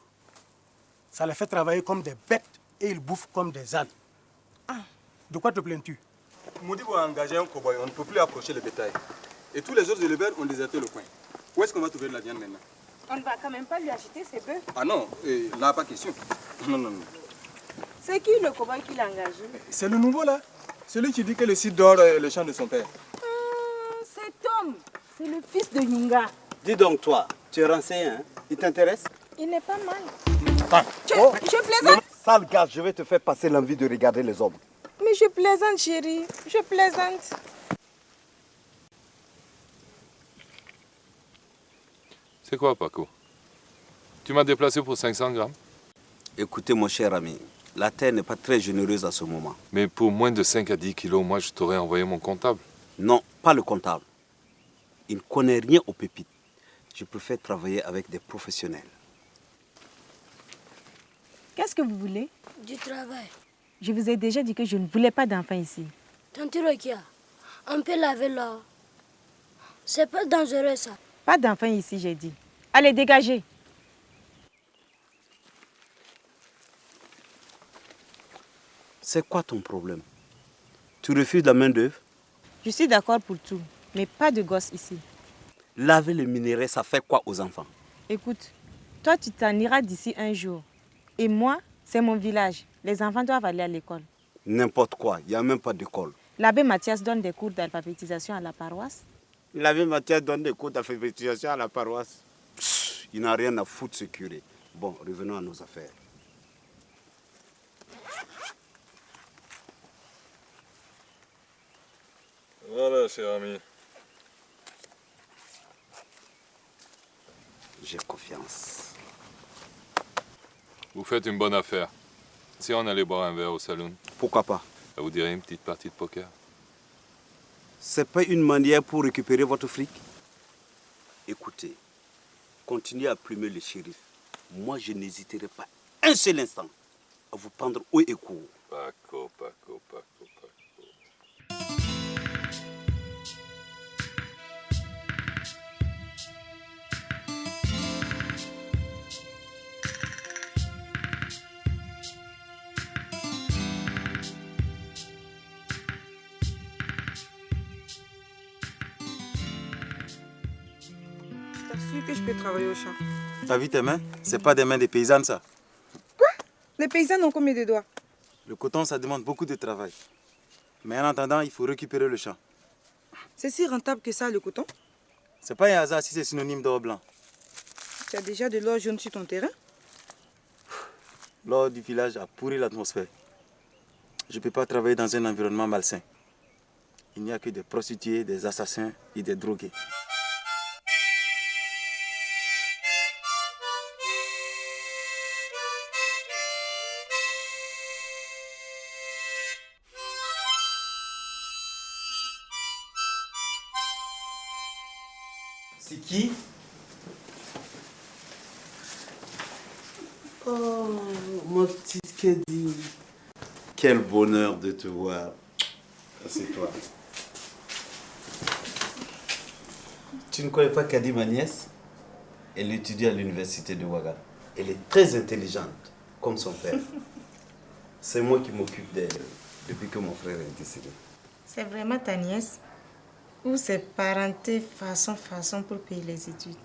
Ça les fait travailler comme des bêtes et ils bouffent comme des ânes. Ah. De quoi te plains-tu? Modibo a engagé un cow-boy, on ne peut plus approcher le bétail. Et tous les autres éleveurs ont déserté le coin. Où est-ce qu'on va trouver de la viande maintenant? On ne va quand même pas lui acheter ses bœufs. Ah non, là, pas question. Non, non, non. C'est qui le cow-boy qui l'a engagé? C'est le nouveau là. Celui qui dit que le site dort est le champ de son père. Cet homme, c'est le fils de Yunga. Dis donc toi, tu es renseigné, hein? Il t'intéresse? Il n'est pas mal. Je plaisante. Sale gars, je vais te faire passer l'envie de regarder les hommes. Mais je plaisante, chérie. Je plaisante. C'est quoi, Paco? Tu m'as déplacé pour 500 grammes? Écoutez, mon cher ami, la terre n'est pas très généreuse à ce moment. Mais pour moins de 5 à 10 kilos, moi, je t'aurais envoyé mon comptable. Non, pas le comptable. Il ne connaît rien aux pépites. Je préfère travailler avec des professionnels. Qu'est-ce que vous voulez? Du travail. Je vous ai déjà dit que je ne voulais pas d'enfants ici. Tante Rokia, on peut laver là. C'est pas dangereux ça. Pas d'enfants ici, j'ai dit. Allez, dégagez. C'est quoi ton problème? Tu refuses la main-d'œuvre? Je suis d'accord pour tout, mais pas de gosses ici. Laver les minerais, ça fait quoi aux enfants? Écoute, toi tu t'en iras d'ici un jour. Et moi, c'est mon village. Les enfants doivent aller à l'école. N'importe quoi, il n'y a même pas d'école. L'abbé Mathias donne des cours d'alphabétisation à la paroisse. L'abbé Mathias donne des cours d'alphabétisation à la paroisse. Il n'a rien à foutre, ce curé. Bon, revenons à nos affaires. Voilà, cher ami. J'ai confiance. Vous faites une bonne affaire. Si on allait boire un verre au saloon. Pourquoi pas? Ça vous dirait une petite partie de poker? C'est pas une manière pour récupérer votre fric? Écoutez, continuez à plumer le shérif. Moi, je n'hésiterai pas un seul instant à vous prendre haut et court. Paco, Paco, Paco, Paco. T'assures que je peux travailler au champ. T'as vu tes mains? C'est pas des mains des paysannes, ça. Quoi? Les paysans ont combien de doigts? Le coton, ça demande beaucoup de travail. Mais en attendant, il faut récupérer le champ. C'est si rentable que ça, le coton? C'est pas un hasard si c'est synonyme d'or blanc. Tu as déjà de l'or jaune sur ton terrain? L'or du village a pourri l'atmosphère. Je ne peux pas travailler dans un environnement malsain. Il n'y a que des prostituées, des assassins et des drogués. C'est qui? Oh, ma petite Kedi. Quel bonheur de te voir. Assieds-toi. Tu ne connais pas Kadi, ma nièce? Elle étudie à l'université de Ouaga. Elle est très intelligente, comme son père. C'est moi qui m'occupe d'elle depuis que mon frère est décédé. C'est vraiment ta nièce? Ou c'est parenté façon pour payer les études?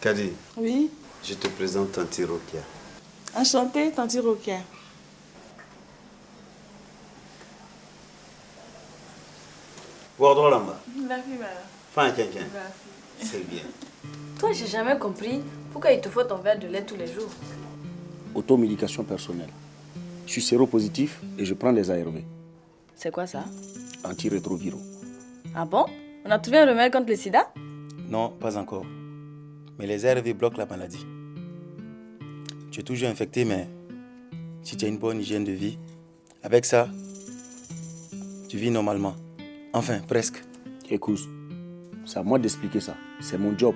Kadi. Oui? Je te présente Tante Rokia. Enchantée, Tante Rokia. Boire là-bas. La fille, madame. Fin quelqu'un. C'est bien. Toi, j'ai jamais compris pourquoi il te faut ton verre de lait tous les jours. Automédication personnelle. Je suis séropositif et je prends les ARV. C'est quoi ça? Antirétroviraux. Ah bon? On a trouvé un remède contre le sida? Non, pas encore. Mais les ARV bloquent la maladie. Tu es toujours infecté, mais si tu as une bonne hygiène de vie, avec ça, tu vis normalement. Enfin, presque. Écoute, c'est à moi d'expliquer ça. C'est mon job.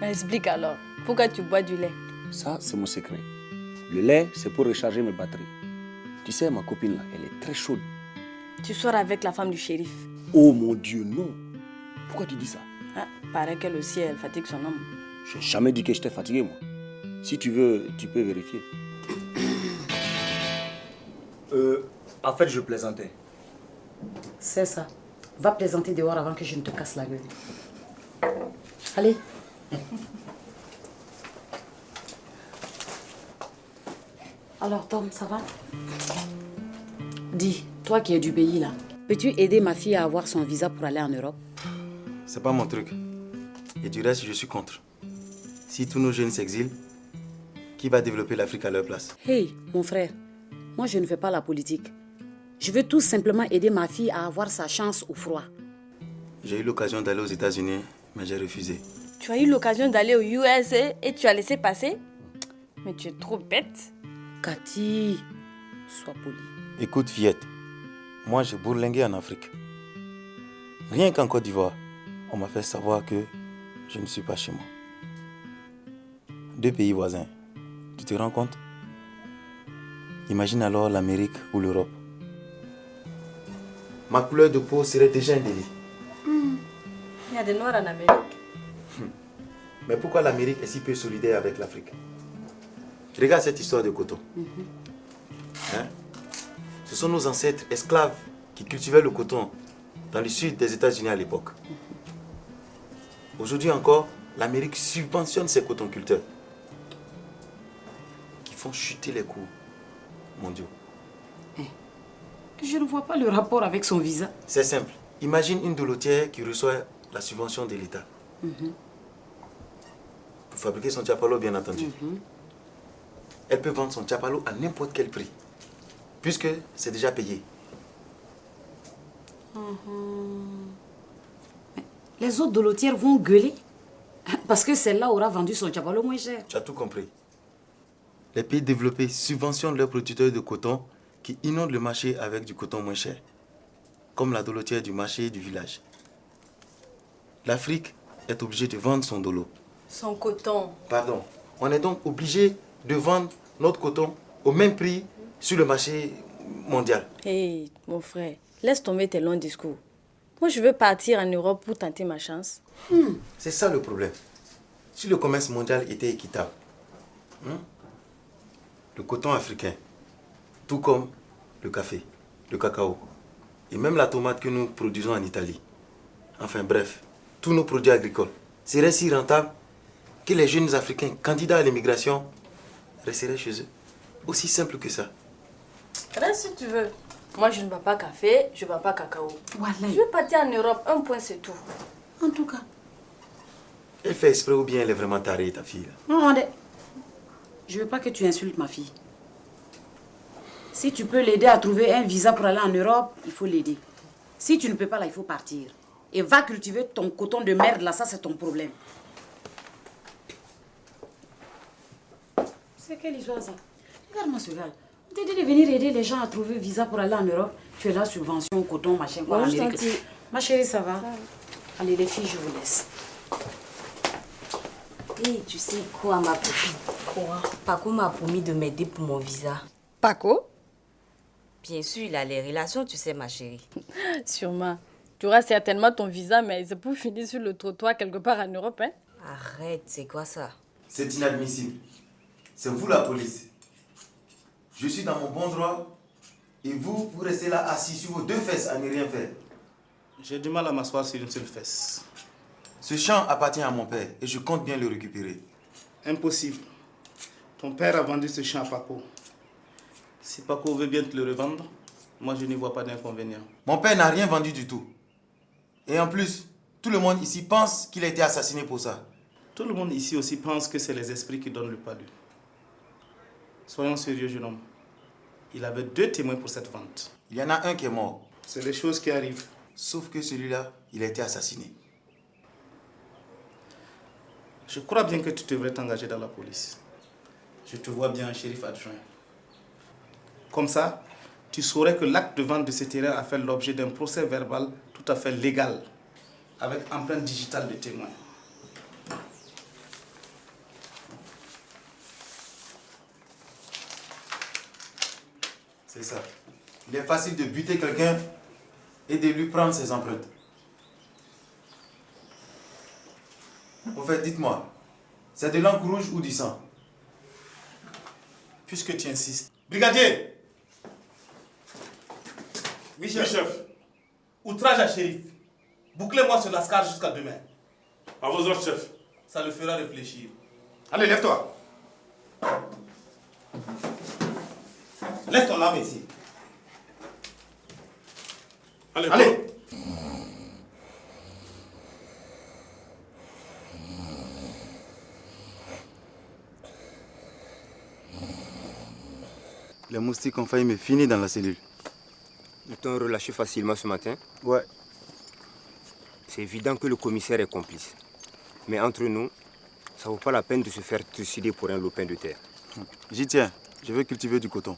Mais explique alors. Pourquoi tu bois du lait? Ça, c'est mon secret. Le lait, c'est pour recharger mes batteries. Tu sais, ma copine là, elle est très chaude. Tu sors avec la femme du shérif. Oh mon Dieu, non. Pourquoi tu dis ça? Ah, paraît qu'elle aussi, elle fatigue son homme. Je n'ai jamais dit que j'étais fatigué, moi. Si tu veux, tu peux vérifier. En fait, je plaisantais. C'est ça. Va plaisanter dehors avant que je ne te casse la gueule. Allez. Alors, Tom, ça va? Dis, toi qui es du pays là, peux-tu aider ma fille à avoir son visa pour aller en Europe? C'est pas mon truc. Et du reste, je suis contre. Si tous nos jeunes s'exilent, qui va développer l'Afrique à leur place? Hey, mon frère, moi je ne fais pas la politique. Je veux tout simplement aider ma fille à avoir sa chance au froid. J'ai eu l'occasion d'aller aux États-Unis, mais j'ai refusé. Tu as eu l'occasion d'aller aux USA et tu as laissé passer? Mais tu es trop bête. Cathy, sois polie. Écoute, fillette, moi j'ai bourlingué en Afrique. Rien qu'en Côte d'Ivoire, on m'a fait savoir que je ne suis pas chez moi. 2 pays voisins, tu te rends compte? Imagine alors l'Amérique ou l'Europe. Ma couleur de peau serait déjà un délit. Il y a des noirs en Amérique. Mais pourquoi l'Amérique est si peu solidaire avec l'Afrique? Regarde cette histoire de coton. Hein? Ce sont nos ancêtres esclaves qui cultivaient le coton dans le sud des États-Unis à l'époque. Aujourd'hui encore, l'Amérique subventionne ces cotonculteurs qui font chuter les coûts mondiaux. Je ne vois pas le rapport avec son visa. C'est simple. Imagine une doulotière qui reçoit la subvention de l'État. Pour fabriquer son tchapalo, bien entendu. Elle peut vendre son tchapalo à n'importe quel prix, puisque c'est déjà payé. Les autres dolotières vont gueuler parce que celle-là aura vendu son tchapalo moins cher. Tu as tout compris. Les pays développés subventionnent leurs producteurs de coton qui inondent le marché avec du coton moins cher, comme la dolotière du marché du village. L'Afrique est obligée de vendre son dolo. Son coton. Pardon. On est donc obligé de vendre notre coton au même prix sur le marché mondial. Hé, mon frère, laisse tomber tes longs discours. Moi, je veux partir en Europe pour tenter ma chance. C'est ça le problème. Si le commerce mondial était équitable, le coton africain, tout comme le café, le cacao, et même la tomate que nous produisons en Italie, enfin bref, tous nos produits agricoles, seraient si rentables que les jeunes Africains candidats à l'immigration resteraient chez eux. Aussi simple que ça. Reste si tu veux. Moi, je ne bois pas café, je ne bois pas cacao. Je veux partir en Europe, un point c'est tout. En tout cas. Elle fait exprès ou bien elle est vraiment tarée, ta fille? Non, je ne veux pas que tu insultes ma fille. Si tu peux l'aider à trouver un visa pour aller en Europe, il faut l'aider. Si tu ne peux pas, là, il faut partir. Et va cultiver ton coton de merde, là, ça c'est ton problème. C'est quelle histoire ça? Regarde-moi ce gars. On t'a dit de venir aider les gens à trouver visa pour aller en Europe. Tu es là, subvention, coton, machin, quoi, en Amérique. Ma chérie, ça va? Allez, les filles, je vous laisse. Hey, tu sais quoi, ma copine? Quoi? Paco m'a promis de m'aider pour mon visa. Paco? Bien sûr, il a les relations, tu sais, ma chérie. Sûrement. Tu auras certainement ton visa, mais c'est pour finir sur le trottoir quelque part en Europe, hein? Arrête, c'est quoi ça? C'est inadmissible. C'est vous la police. Je suis dans mon bon droit et vous restez là assis sur vos 2 fesses à ne rien faire. J'ai du mal à m'asseoir sur une seule fesse. Ce champ appartient à mon père et je compte bien le récupérer. Impossible. Ton père a vendu ce champ à Paco. Si Paco veut bien te le revendre, moi je n'y vois pas d'inconvénient. Mon père n'a rien vendu du tout. Et en plus, tout le monde ici pense qu'il a été assassiné pour ça. Tout le monde ici aussi pense que c'est les esprits qui donnent le palu. Soyons sérieux, jeune homme. Il avait 2 témoins pour cette vente. Il y en a un qui est mort. C'est des choses qui arrivent. Sauf que celui-là, il a été assassiné. Je crois bien que tu devrais t'engager dans la police. Je te vois bien shérif adjoint. Comme ça, tu saurais que l'acte de vente de ce terrain a fait l'objet d'un procès verbal tout à fait légal, avec empreinte digitale de témoins. C'est ça. Il est facile de buter quelqu'un et de lui prendre ses empreintes. Au fait, dites-moi, c'est de l'encre rouge ou du sang? Puisque tu insistes. Brigadier! Oui, chef. Outrage à shérif. Bouclez-moi ce lascar jusqu'à demain. À vos ordres, chef. Ça le fera réfléchir. Allez, lève-toi. Laisse ton âme ici. Allez. Les moustiques ont failli me finir dans la cellule. Ils t'ont relâché facilement ce matin? Ouais. C'est évident que le commissaire est complice. Mais entre nous, ça vaut pas la peine de se faire trucider pour un lopin de terre. J'y tiens. Je veux cultiver du coton.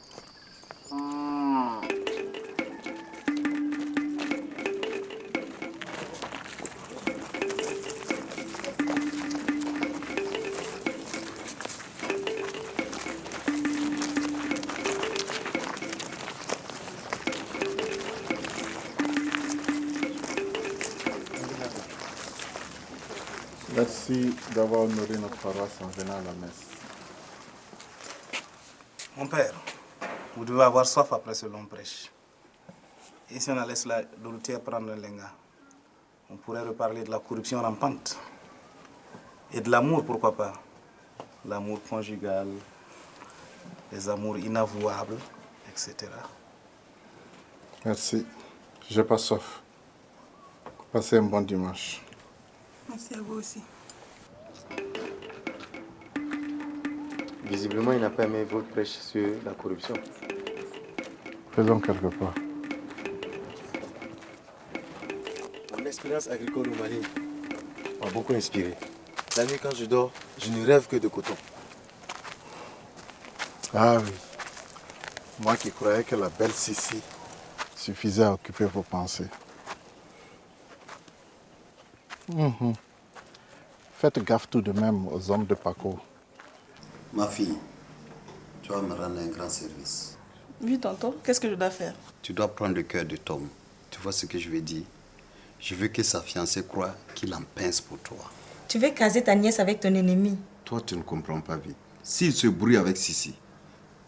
Merci d'avoir honoré notre paroisse en venant à la messe. Mon père, vous devez avoir soif après ce long prêche. Et si on laisse la Dorothée prendre un lenga, on pourrait reparler de la corruption rampante. Et de l'amour, pourquoi pas. L'amour conjugal, les amours inavouables, etc. Merci. J'ai pas soif. Passez un bon dimanche. Merci à vous aussi. Visiblement, il n'a pas aimé votre prêche sur la corruption. Faisons quelque part. Mon expérience agricole au Mali m'a beaucoup inspiré. La nuit, quand je dors, je ne rêve que de coton. Ah oui. Moi qui croyais que la belle Sissi suffisait à occuper vos pensées. Faites gaffe tout de même aux hommes de Paco. Ma fille, tu vas me rendre un grand service. Oui, tonton, qu'est-ce que je dois faire? Tu dois prendre le cœur de Tom. Tu vois ce que je veux dire? Je veux que sa fiancée croie qu'il en pince pour toi. Tu veux caser ta nièce avec ton ennemi? Toi, tu ne comprends pas vite. S'il se brouille avec Sissi,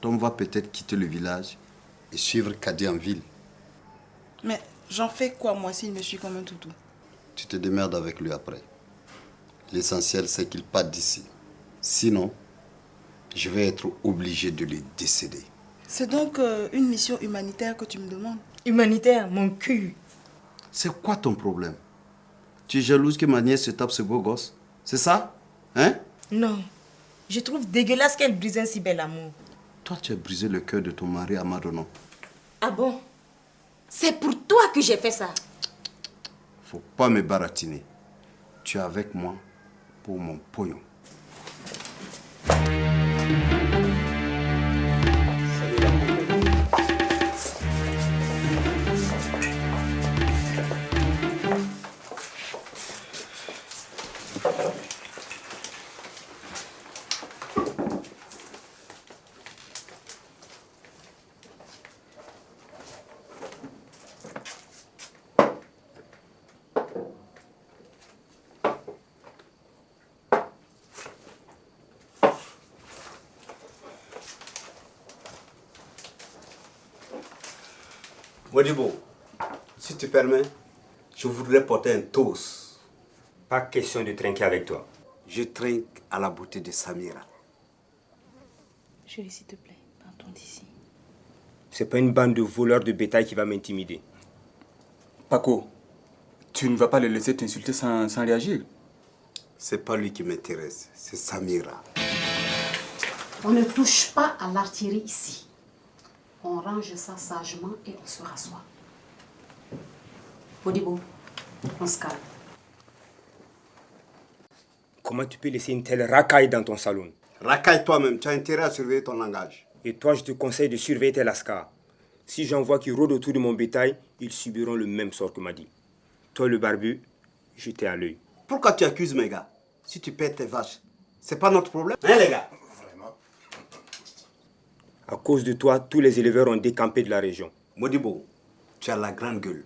Tom va peut-être quitter le village et suivre Kadi en ville. Mais j'en fais quoi, moi, s'il me suit comme un toutou? Tu te démerdes avec lui après. L'essentiel, c'est qu'il parte d'ici. Sinon, je vais être obligé de le décéder. C'est donc une mission humanitaire que tu me demandes? Humanitaire, mon cul. C'est quoi ton problème? Tu es jalouse que ma nièce se tape ce beau gosse? C'est ça? Hein? Non. Je trouve dégueulasse qu'elle brise un si bel amour. Toi, tu as brisé le cœur de ton mari à Madonon. Ah bon? C'est pour toi que j'ai fait ça. Faut pas me baratiner. Tu es avec moi pour mon pognon. Modibo, si tu permets, je voudrais porter un toast. Pas question de trinquer avec toi. Je trinque à la beauté de Samira. Chérie, s'il te plaît, partons d'ici. C'est pas une bande de voleurs de bétail qui va m'intimider. Paco, tu ne vas pas le laisser t'insulter sans réagir. C'est pas lui qui m'intéresse, c'est Samira. On ne touche pas à l'artillerie ici. On range ça sagement et on se rassoit. Modibo, on se calme. Comment tu peux laisser une telle racaille dans ton salon? Racaille toi-même, tu as intérêt à surveiller ton langage. Et toi, je te conseille de surveiller tes lascars. Si j'en vois qui rôdent autour de mon bétail, ils subiront le même sort que m'a dit. Toi, le barbu, je t'ai à l'œil. Pourquoi tu accuses mes gars? Si tu perds tes vaches, c'est pas notre problème, hein les gars? À cause de toi, tous les éleveurs ont décampé de la région. Modibo, tu as la grande gueule.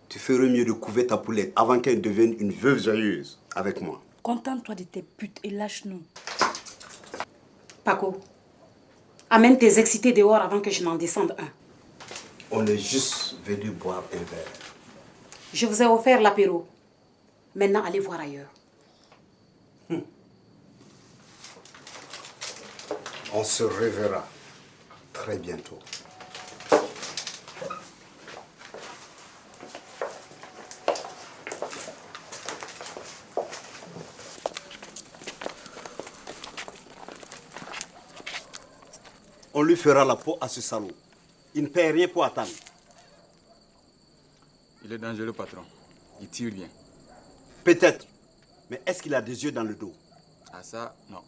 Tu ferais mieux de couver ta poulette avant qu'elle devienne une veuve joyeuse avec moi. Contente-toi de tes putes et lâche-nous. Paco, amène tes excités dehors avant que je n'en descende un. On est juste venu boire un verre. Je vous ai offert l'apéro. Maintenant, allez voir ailleurs. On se reverra très bientôt. On lui fera la peau à ce salaud. Il ne paie rien pour attendre. Il est dangereux, patron. Il tire bien. Peut-être. Mais est-ce qu'il a des yeux dans le dos? Ah ça, non.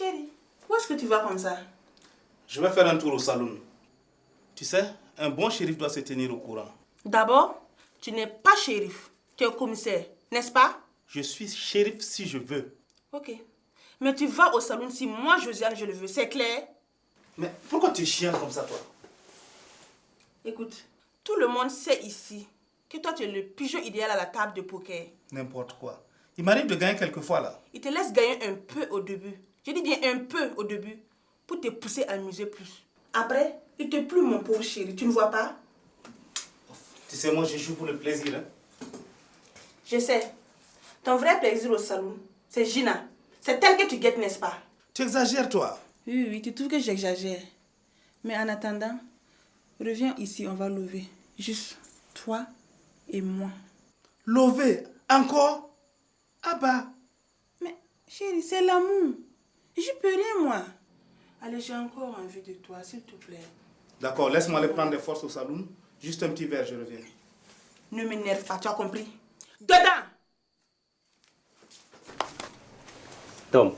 Chérie, où est-ce que tu vas comme ça? Je vais faire un tour au salon. Tu sais, un bon shérif doit se tenir au courant. D'abord, tu n'es pas shérif, tu es commissaire, n'est-ce pas? Je suis shérif si je veux. Ok. Mais tu vas au salon si moi, Josiane, je le veux, c'est clair? Mais pourquoi tu chiales comme ça, toi? Écoute, tout le monde sait ici que toi, tu es le pigeon idéal à la table de poker. N'importe quoi. Il m'arrive de gagner quelques fois, là. Il te laisse gagner un peu au début. Je dis bien un peu au début, pour te pousser à amuser plus. Après, il te plie, mon pauvre chéri, tu ne vois pas? Tu sais, moi, je joue pour le plaisir. Hein? Je sais. Ton vrai plaisir au salon, c'est Gina. C'est elle que tu guettes, n'est-ce pas? Tu exagères, toi. Oui, tu trouves que j'exagère. Mais en attendant, reviens ici, on va lever. Juste toi et moi. Lever? Encore? Ah bah. Mais chérie, c'est l'amour. Je peux rien, moi. Allez, j'ai encore envie de toi, s'il te plaît. D'accord, laisse-moi aller prendre des forces au salon. Juste un petit verre, je reviens. Ne m'énerve pas, tu as compris? Dedans! Tom,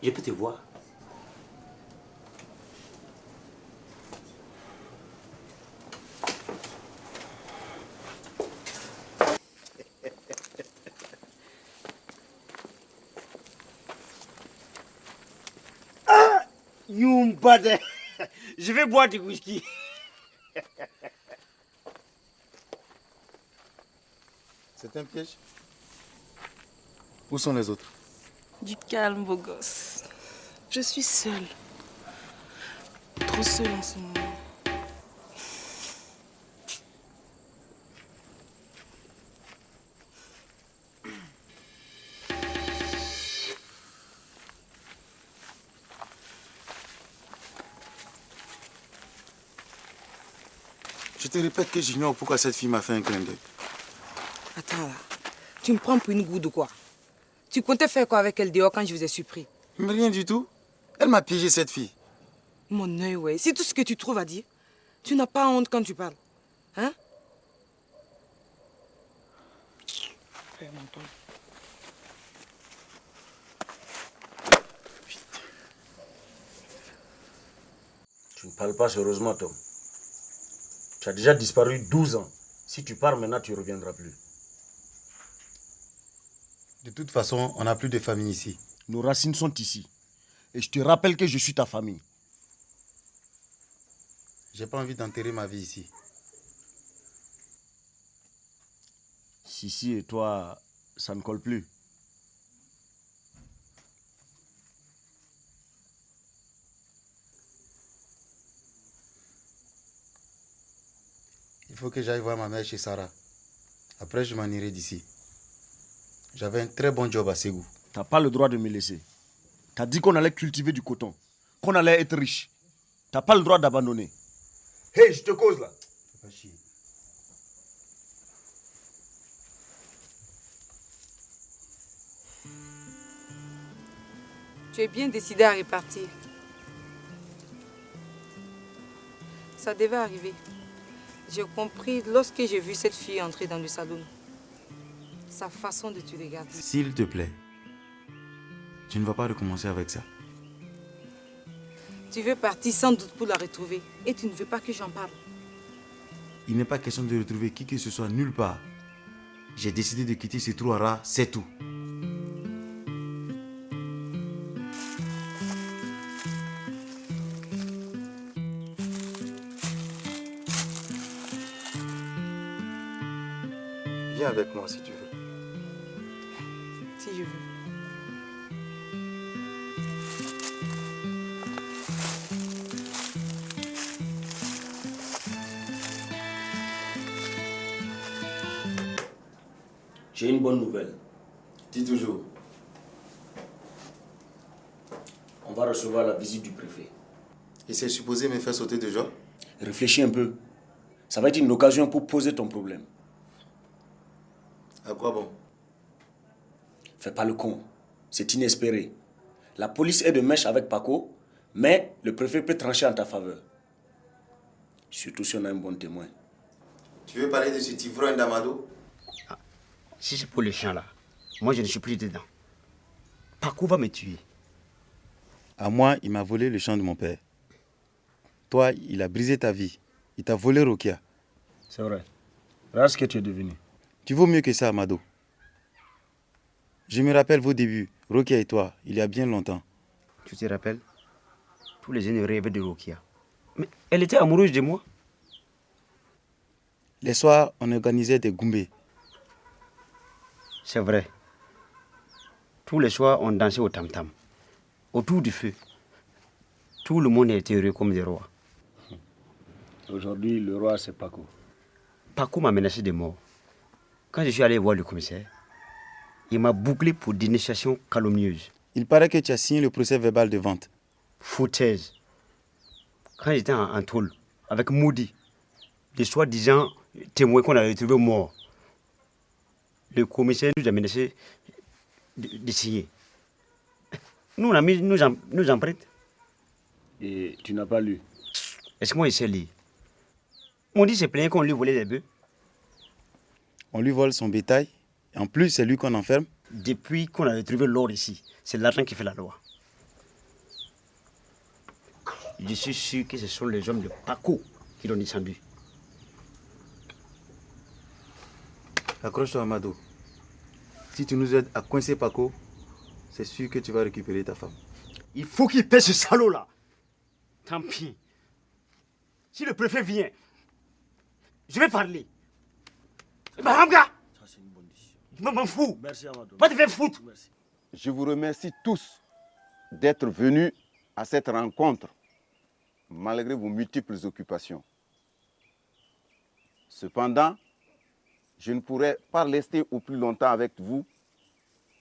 je peux te voir? Ah, Yumbade, je vais boire du whisky. C'est un piège. Où sont les autres? Du calme, beau gosse. Je suis seule. Trop seule en ce moment. Je te répète que j'ignore pourquoi cette fille m'a fait un clin d'œil. Attends là, tu me prends pour une goutte ou quoi? Tu comptais faire quoi avec elle dehors quand je vous ai surpris? Mais rien du tout. Elle m'a piégé, cette fille. Mon œil, ouais. C'est tout ce que tu trouves à dire. Tu n'as pas honte quand tu parles. Hein? Tu ne parles pas sérieusement, Tom. Tu as déjà disparu 12 ans. Si tu pars maintenant, tu ne reviendras plus. De toute façon, on n'a plus de famille ici. Nos racines sont ici. Et je te rappelle que je suis ta famille. J'ai pas envie d'enterrer ma vie ici. Sissi et toi, ça ne colle plus. Il faut que j'aille voir ma mère chez Sarah. Après, je m'en irai d'ici. J'avais un très bon job à Ségou. Tu n'as pas le droit de me laisser. Tu as dit qu'on allait cultiver du coton, qu'on allait être riche. Tu n'as pas le droit d'abandonner. Hé, je te cause là. Fais pas chier. Tu es bien décidé à repartir. Ça devait arriver. J'ai compris lorsque j'ai vu cette fille entrer dans le salon. Sa façon de te regarder. S'il te plaît, tu ne vas pas recommencer avec ça. Tu veux partir sans doute pour la retrouver. Et tu ne veux pas que j'en parle. Il n'est pas question de retrouver qui que ce soit nulle part. J'ai décidé de quitter ce trou à rats, c'est tout. Viens avec moi si tu veux. Si je veux. J'ai une bonne nouvelle. Dis toujours. On va recevoir la visite du préfet. Et c'est supposé me faire sauter de joie? Réfléchis un peu. Ça va être une occasion pour poser ton problème. À quoi bon? Fais pas le con. C'est inespéré. La police est de mèche avec Paco, mais le préfet peut trancher en ta faveur. Surtout si on a un bon témoin. Tu veux parler de cet ivrogne d'Amado? Si c'est pour les chiens là, moi je ne suis plus dedans. Paco va me tuer. À moi, il m'a volé le champ de mon père. Toi, il a brisé ta vie. Il t'a volé Rokia. C'est vrai. Regarde ce que tu es devenu. Tu vaux mieux que ça, Amado. Je me rappelle vos débuts, Rokia et toi, il y a bien longtemps. Tu te rappelles? Tous les jeunes rêvaient de Rokia. Mais elle était amoureuse de moi. Les soirs, on organisait des goumbés. C'est vrai. Tous les soirs, on dansait au tam-tam, autour du feu. Tout le monde était heureux comme des rois. Aujourd'hui, le roi, c'est Paco. Paco m'a menacé de mort. Quand je suis allé voir le commissaire, il m'a bouclé pour dénonciation calomnieuse. Il paraît que tu as signé le procès verbal de vente. Foutaise. Quand j'étais en tôle, avec Moody, les soi-disant témoins qu'on avait retrouvés morts, le commissaire nous a menacé de signer. Nous, on a mis nos empreintes. Et tu n'as pas lu? Est-ce que moi, je sais lire? On dit c'est plein qu'on lui volait les bœufs. On lui vole son bétail. Et en plus, c'est lui qu'on enferme. Depuis qu'on a retrouvé l'or ici, c'est l'argent qui fait la loi. Je suis sûr que ce sont les hommes de Paco qui l'ont descendu. Accroche-toi, Amado. Si tu nous aides à coincer Paco, c'est sûr que tu vas récupérer ta femme. Il faut qu'il paie ce salaud-là. Tant pis. Si le préfet vient, je vais parler. Mahamga! Je m'en fous. Merci, Amadou. Pas te faire foutre. Je vous remercie tous d'être venus à cette rencontre, malgré vos multiples occupations. Cependant, je ne pourrai pas rester au plus longtemps avec vous,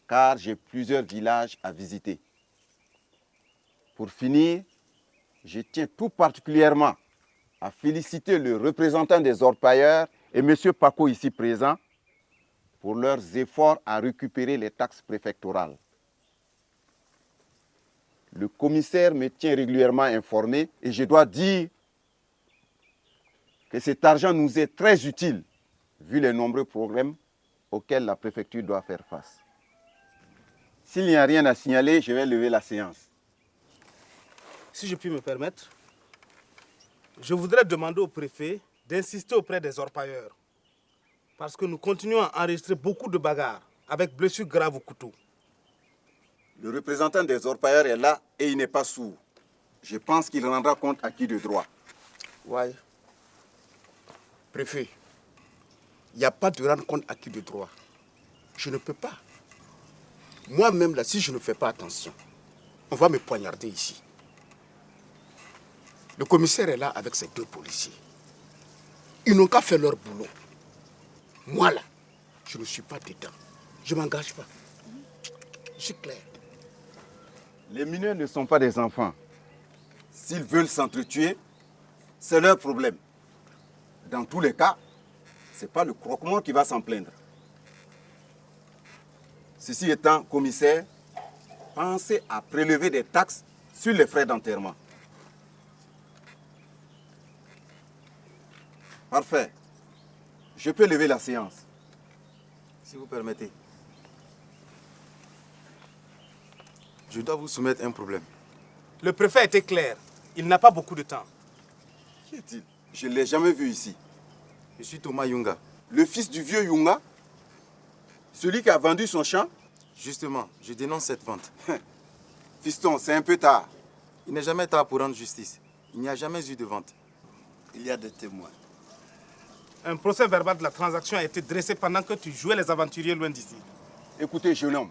car j'ai plusieurs villages à visiter. Pour finir, je tiens tout particulièrement à féliciter le représentant des orpailleurs et M. Paco ici présent pour leurs efforts à récupérer les taxes préfectorales. Le commissaire me tient régulièrement informé et je dois dire que cet argent nous est très utile vu les nombreux problèmes auxquels la préfecture doit faire face. S'il n'y a rien à signaler, je vais lever la séance. Si je puis me permettre, je voudrais demander au préfet d'insister auprès des orpailleurs. Parce que nous continuons à enregistrer beaucoup de bagarres avec blessures graves au couteau. Le représentant des orpailleurs est là et il n'est pas sourd. Je pense qu'il rendra compte à qui de droit. Ouais. Préfet, il n'y a pas de rendre compte à qui de droit. Je ne peux pas. Moi-même, là, si je ne fais pas attention, on va me poignarder ici. Le commissaire est là avec ses 2 policiers. Ils n'ont qu'à faire leur boulot. Moi, là, je ne suis pas dedans. Je ne m'engage pas. C'est clair. Les mineurs ne sont pas des enfants. S'ils veulent s'entretuer, c'est leur problème. Dans tous les cas, ce n'est pas le croque-mort qui va s'en plaindre. Ceci étant, commissaire, pensez à prélever des taxes sur les frais d'enterrement. Parfait. Je peux lever la séance. Si vous permettez. Je dois vous soumettre un problème. Le préfet était clair. Il n'a pas beaucoup de temps. Qui est-il? Je ne l'ai jamais vu ici. Je suis Thomas Yunga. Le fils du vieux Yunga? Celui qui a vendu son champ? Justement, je dénonce cette vente. Fiston, c'est un peu tard. Il n'est jamais tard pour rendre justice. Il n'y a jamais eu de vente. Il y a des témoins. Un procès verbal de la transaction a été dressé pendant que tu jouais les aventuriers loin d'ici. Écoutez, jeune homme,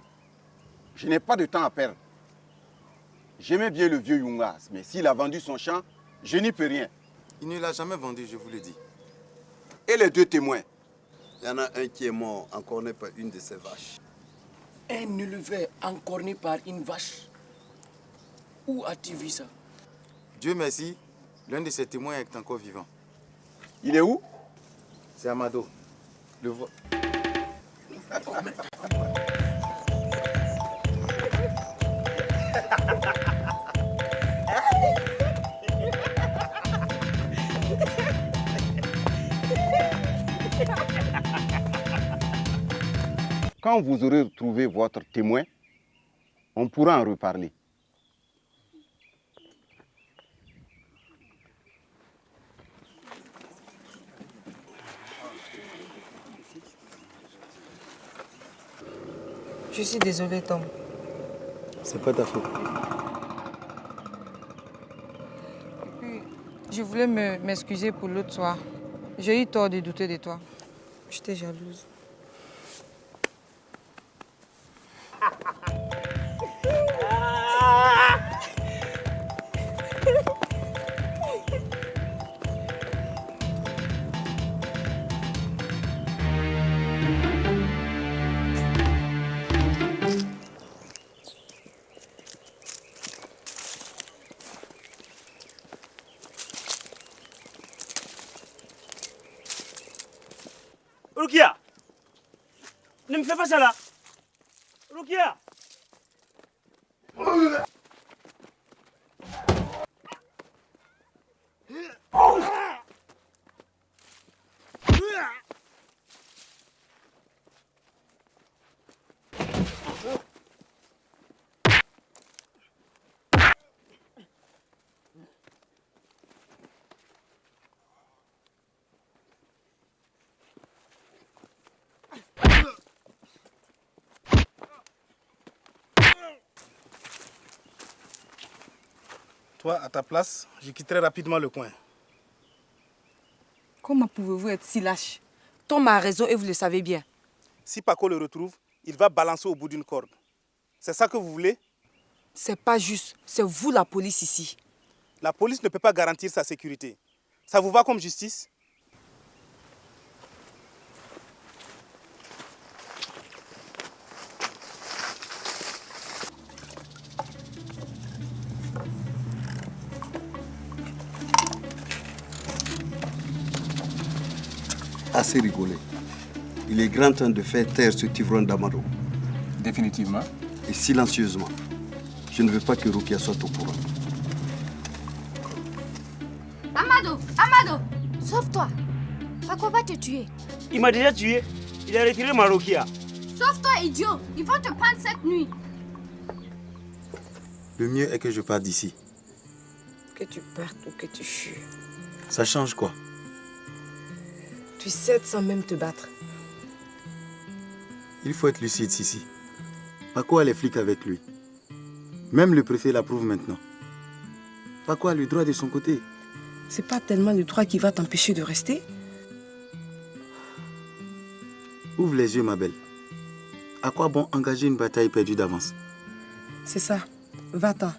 je n'ai pas de temps à perdre. J'aimais bien le vieux Yunga, mais s'il a vendu son champ, je n'y peux rien. Il ne l'a jamais vendu, je vous le dis. Et les 2 témoins? Il y en a un qui est mort, encorné par une de ses vaches. Un élevé encorné par une vache. Où as-tu vu ça? Dieu merci, l'un de ses témoins est encore vivant. Il est où? C'est Amado. Le Quand vous aurez retrouvé votre témoin, on pourra en reparler. Je suis désolée, Tom. C'est pas ta faute. Je voulais m'excuser pour l'autre soir. J'ai eu tort de douter de toi. J'étais jalouse. Rukia, ne me fais pas ça là. Rukia. Toi, à ta place, je quitterai rapidement le coin. Comment pouvez-vous être si lâche? Tom a raison et vous le savez bien. Si Paco le retrouve, il va balancer au bout d'une corde. C'est ça que vous voulez? C'est pas juste. C'est vous la police ici. La police ne peut pas garantir sa sécurité. Ça vous va comme justice? Assez rigolé. Il est grand temps de faire taire ce ivrogne d'Amado. Définitivement. Et silencieusement. Je ne veux pas que Rukia soit au courant. Amado, sauve-toi. Paco va te tuer. Il m'a déjà tué. Il a retiré ma Rukia. Sauve-toi, idiot. Ils vont te prendre cette nuit. Le mieux est que je parte d'ici. Que tu partes ou que tu fuis. Ça change quoi? Tu cèdes sans même te battre. Il faut être lucide, Sissi. Paco a les flics avec lui. Même le préfet l'approuve maintenant. Paco a le droit de son côté. C'est pas tellement le droit qui va t'empêcher de rester. Ouvre les yeux, ma belle. À quoi bon engager une bataille perdue d'avance? C'est ça. Va-t'en.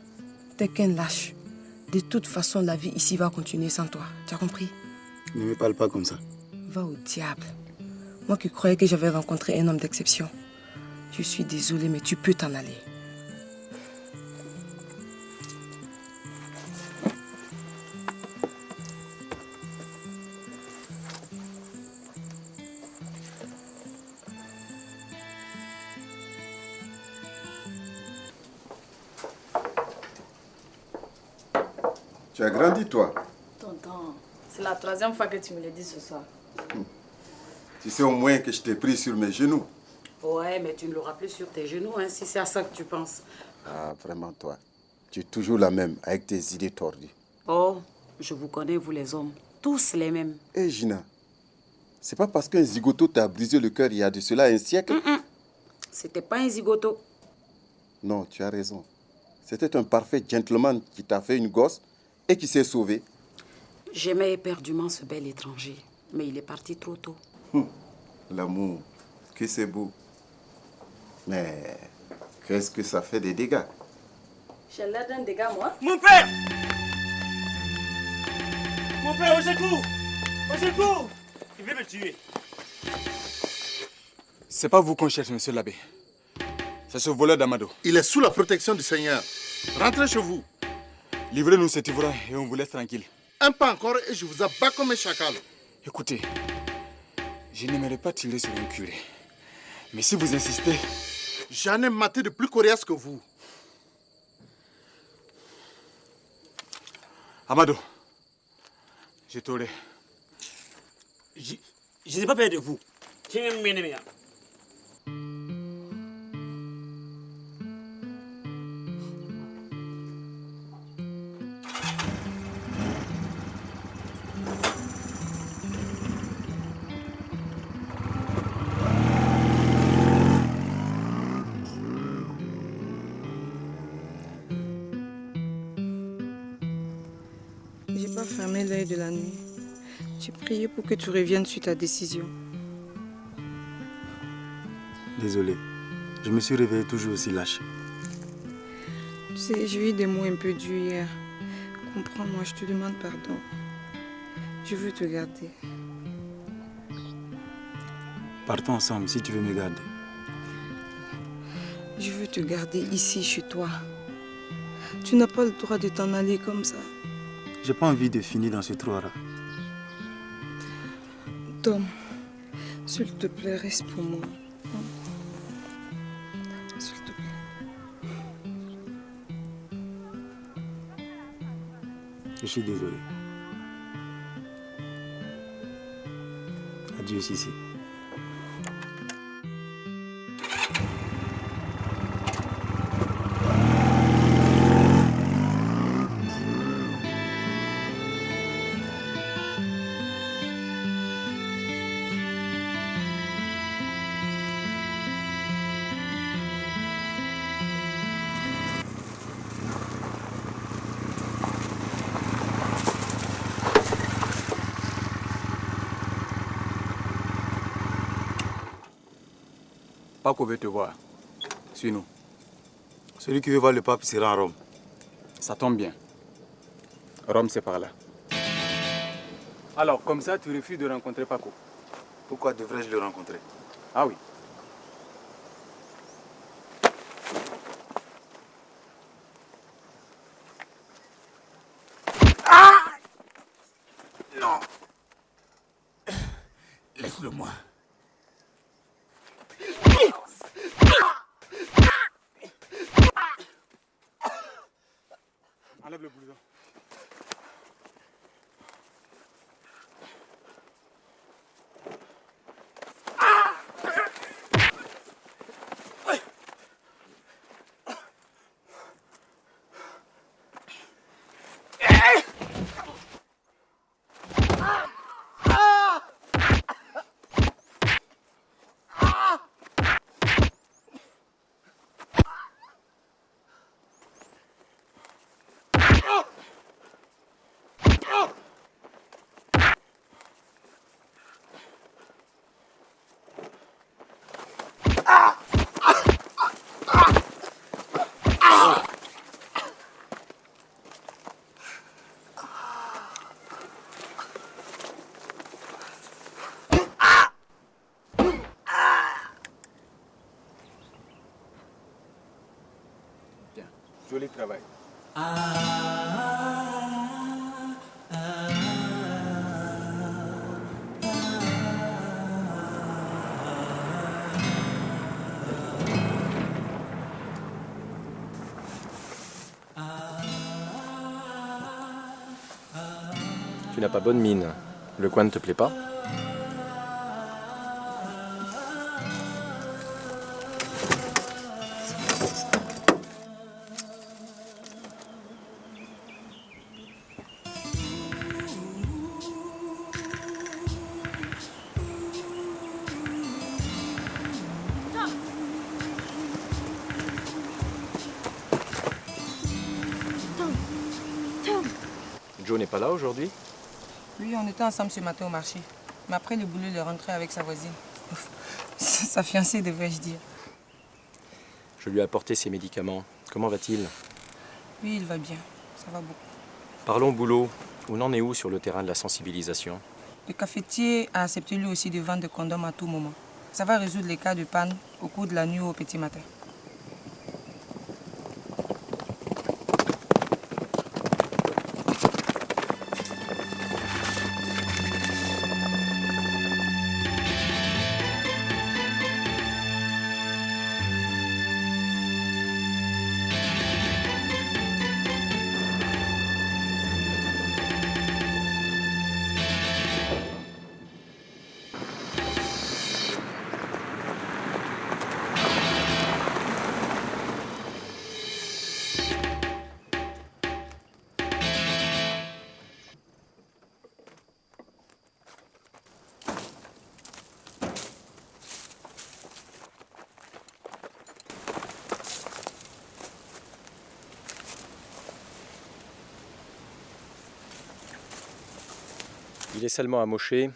T'es qu'un lâche. De toute façon, la vie ici va continuer sans toi. Tu as compris? Ne me parle pas comme ça. Va au diable. Moi qui croyais que j'avais rencontré un homme d'exception. Je suis désolée, mais tu peux t'en aller. Tu as grandi, toi. Tonton, c'est la 3e fois que tu me le dis ce soir. Tu sais au moins que je t'ai pris sur mes genoux. Ouais, mais tu ne l'auras plus sur tes genoux, hein, si c'est à ça que tu penses. Ah, vraiment, toi. Tu es toujours la même, avec tes idées tordues. Oh, je vous connais, vous les hommes. Tous les mêmes. Hé, Gina, c'est pas parce qu'un zigoto t'a brisé le cœur il y a de cela un siècle? C'était pas un zigoto. Non, tu as raison. C'était un parfait gentleman qui t'a fait une gosse et qui s'est sauvé. J'aimais éperdument ce bel étranger, mais il est parti trop tôt. L'amour, que c'est beau. Mais qu'est-ce que ça fait des dégâts? J'ai l'air d'un dégât, moi. Mon père! Mon père, au secours! Au secours! Il veut me tuer. C'est pas vous qu'on cherche, monsieur l'abbé. C'est ce voleur d'Amado. Il est sous la protection du Seigneur. Rentrez chez vous. Livrez-nous cet ivrogne et on vous laisse tranquille. Un pas encore et je vous abats comme un chacal. Écoutez, je n'aimerais pas tirer sur un curé. Mais si vous insistez... J'en ai maté de plus coriace que vous. Amado, je t'aurai. Je n'ai pas peur de vous. Tiens, mes amis. l'heure de la nuit. J'ai prié pour que tu reviennes sur ta décision. Désolé. Je me suis réveillé toujours aussi lâche. Tu sais, j'ai eu des mots un peu durs hier. Comprends-moi, je te demande pardon. Je veux te garder. Partons ensemble si tu veux me garder. Je veux te garder ici, chez toi. Tu n'as pas le droit de t'en aller comme ça. J'ai pas envie de finir dans ce trou-là. Tom, s'il te plaît, reste pour moi. S'il te plaît. Je suis désolé. Adieu, Sissi. Paco veut te voir. Suis-nous. Celui qui veut voir le pape sera en Rome. Ça tombe bien. Rome, c'est par là. Alors, comme ça, tu refuses de rencontrer Paco. Pourquoi devrais-je le rencontrer? Ah oui. Non. Laisse-le-moi. Enlève le blouson. Joli travail. Tu n'as pas bonne mine. Le coin ne te plaît pas? Joe n'est pas là aujourd'hui? Oui, on était ensemble ce matin au marché. Mais après le boulot, il est rentré avec sa voisine. Sa fiancée, devrais-je dire. Je lui ai apporté ses médicaments. Comment va-t-il? Oui, il va bien. Ça va beaucoup. Parlons boulot. On en est où sur le terrain de la sensibilisation? Le cafetier a accepté lui aussi de vendre des condoms à tout moment. Ça va résoudre les cas de panne au cours de la nuit ou au petit matin. Il est seulement amoché,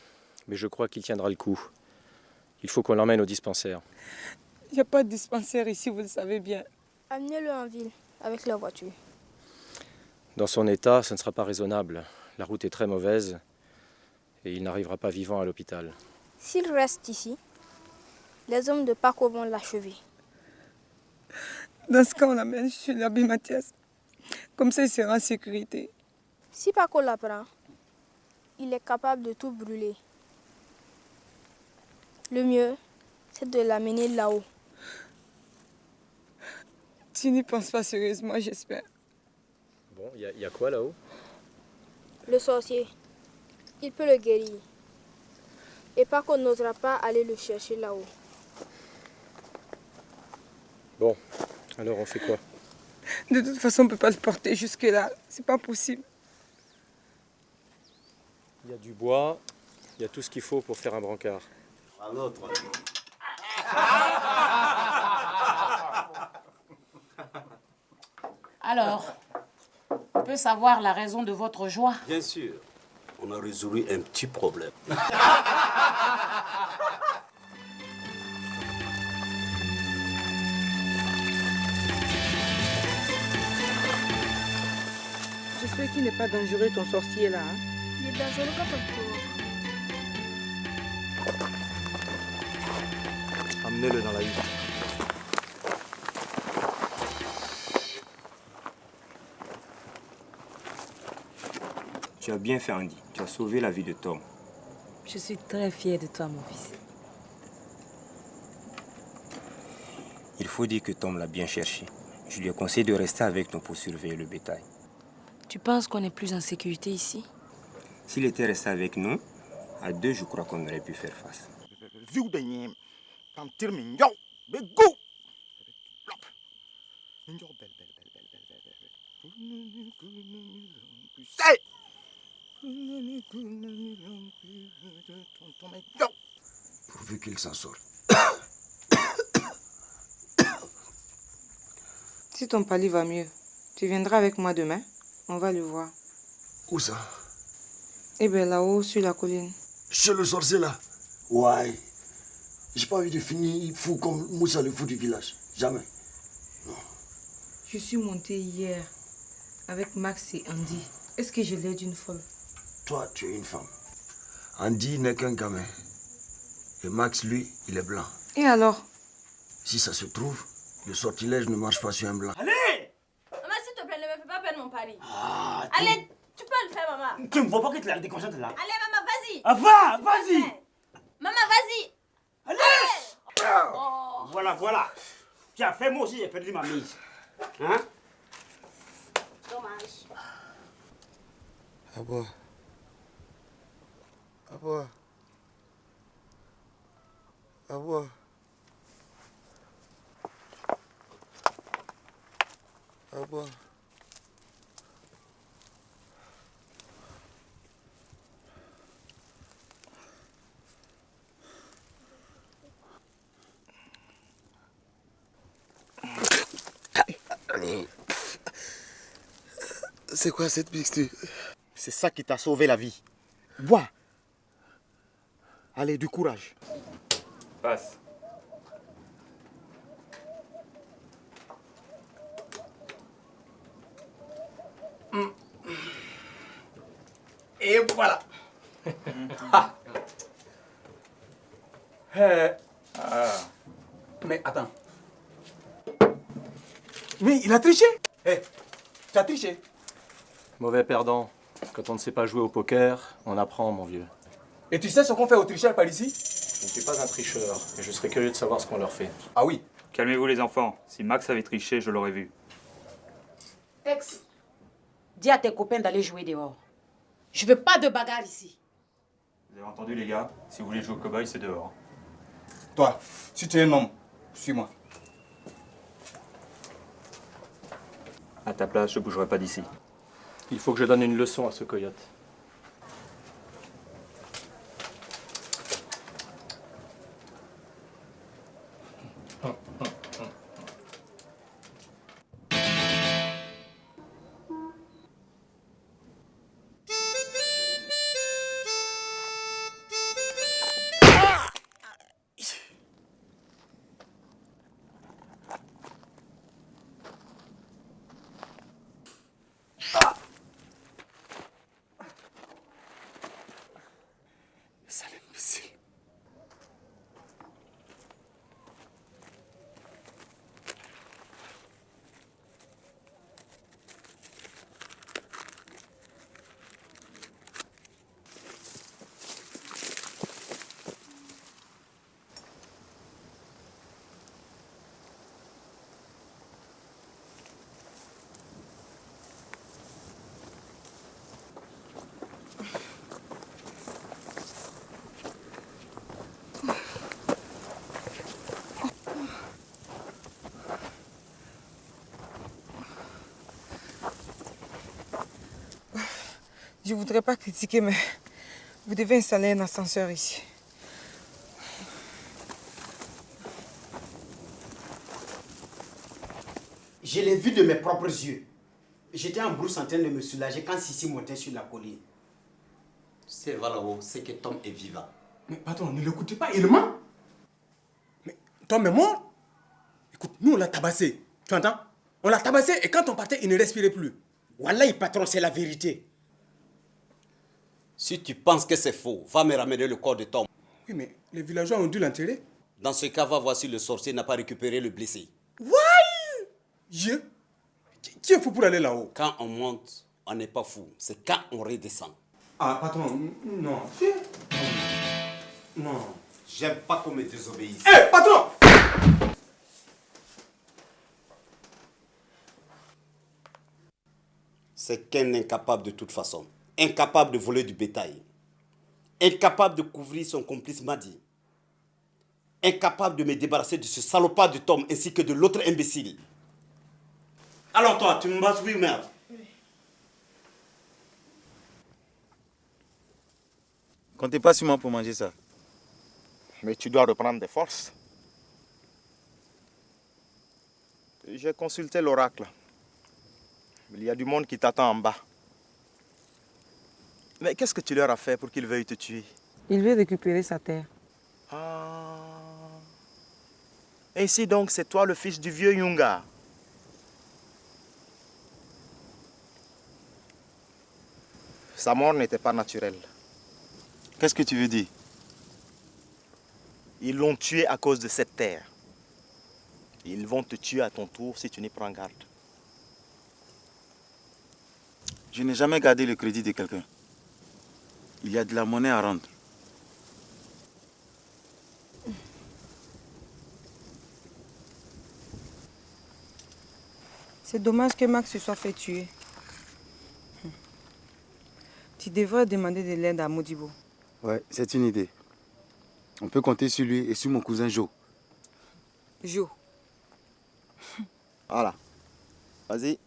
mais je crois qu'il tiendra le coup. Il faut qu'on l'emmène au dispensaire. Il n'y a pas de dispensaire ici, vous le savez bien. Amenez-le en ville, avec la voiture. Dans son état, ce ne sera pas raisonnable. La route est très mauvaise et il n'arrivera pas vivant à l'hôpital. S'il reste ici, les hommes de Paco vont l'achever. Dans ce cas, on l'amène chez l'abbé Mathias. Comme ça, il sera en sécurité. Si Paco l'apprend, il est capable de tout brûler. Le mieux, c'est de l'amener là-haut. Tu n'y penses pas sérieusement, j'espère. Bon, il y a quoi là-haut? Le sorcier, il peut le guérir. Et Paco n'osera pas aller le chercher là-haut. Bon, alors on fait quoi? De toute façon, on ne peut pas le porter jusque-là. C'est pas possible. Il y a du bois, il y a tout ce qu'il faut pour faire un brancard. À l'autre. Alors, on peut savoir la raison de votre joie? Bien sûr, on a résolu un petit problème. J'espère qu'il n'est pas dangereux ton sorcier là. Hein? Il est dangereux quand on court. Amenez-le dans la hutte. Tu as bien fait, Andy. Tu as sauvé la vie de Tom. Je suis très fière de toi, mon fils. Il faut dire que Tom l'a bien cherché. Je lui ai conseillé de rester avec nous pour surveiller le bétail. Tu penses qu'on est plus en sécurité ici? S'il était resté avec nous, à deux, je crois qu'on aurait pu faire face. Pourvu qu'il s'en sorte. Si ton pali va mieux, tu viendras avec moi demain. On va le voir. Où ça? Eh bien là-haut, sur la colline. Chez le sorcier là? Ouais. J'ai pas envie de finir fou comme Moussa le fou du village. Jamais. Je suis montée hier avec Max et Andy. Est-ce que je l'aide d'une folle? Toi, tu es une femme. Andy n'est qu'un gamin. Et Max, lui, il est blanc. Et alors? Si ça se trouve, le sortilège ne marche pas sur un blanc. Allez! Maman, s'il te plaît, ne me fais pas perdre mon pari. Allez, tu peux le faire, maman. Tu ne vois pas que tu la déconcentres là? Allez, maman, vas-y. Ah, va, vas-y! Maman, vas-y. Allez! Oh. Voilà, voilà. Tiens, fais-moi aussi, j'ai perdu ma mise. Hein? Dommage. À boire. À boire. À boire. À boire. C'est quoi cette mixture? C'est ça qui t'a sauvé la vie. Bois. Allez, du courage. Passe. Et voilà. Mais attends. Mais il a triché. Tu as triché. Mauvais perdant. Quand on ne sait pas jouer au poker, on apprend, mon vieux. Et tu sais ce qu'on fait aux tricheurs par ici? Je ne suis pas un tricheur, et je serais curieux de savoir ce qu'on leur fait. Ah oui. Calmez-vous les enfants. Si Max avait triché, je l'aurais vu. Tex, dis à tes copains d'aller jouer dehors. Je veux pas de bagarre ici. Vous avez entendu les gars? Si vous voulez jouer au cow-boy, c'est dehors. Toi, si tu es un homme, suis-moi. À ta place, je ne bougerai pas d'ici. Il faut que je donne une leçon à ce coyote. Je ne voudrais pas critiquer, mais vous devez installer un ascenseur ici. Je l'ai vu de mes propres yeux. J'étais en brousse en train de me soulager quand Sissi montait sur la colline. C'est vrai là-haut, c'est que Tom est vivant. Mais patron, ne l'écoutez pas, il ment. Mais Tom est mort. Écoute, nous on l'a tabassé. Tu entends? On l'a tabassé et quand on partait, il ne respirait plus. Wallahi, patron, c'est la vérité. Si tu penses que c'est faux, va me ramener le corps de Tom. Oui, mais les villageois ont dû l'enterrer. Dans ce cas, va voir si le sorcier n'a pas récupéré le blessé. Ouais! Qui est fou pour aller là-haut? Quand on monte, on n'est pas fou. C'est quand on redescend. Ah, patron, non. Non. J'aime pas qu'on me désobéisse. Hé, patron! C'est qu'un incapable de toute façon. Incapable de voler du bétail. Incapable de couvrir son complice Madi. Incapable de me débarrasser de ce salopard de Tom ainsi que de l'autre imbécile. Alors toi, tu me bats, oui ou merde? Comptez pas sur moi pour manger ça. Mais tu dois reprendre des forces. J'ai consulté l'oracle. Il y a du monde qui t'attend en bas. Mais qu'est-ce que tu leur as fait pour qu'ils veuillent te tuer? Il veut récupérer sa terre. Ah. Ainsi donc, c'est toi le fils du vieux Yunga. Sa mort n'était pas naturelle. Qu'est-ce que tu veux dire? Ils l'ont tué à cause de cette terre. Ils vont te tuer à ton tour si tu n'y prends garde. Je n'ai jamais gardé le crédit de quelqu'un. Il y a de la monnaie à rendre. C'est dommage que Max se soit fait tuer. Tu devrais demander de l'aide à Modibo. Ouais, c'est une idée. On peut compter sur lui et sur mon cousin Joe. Joe. Voilà. Vas-y.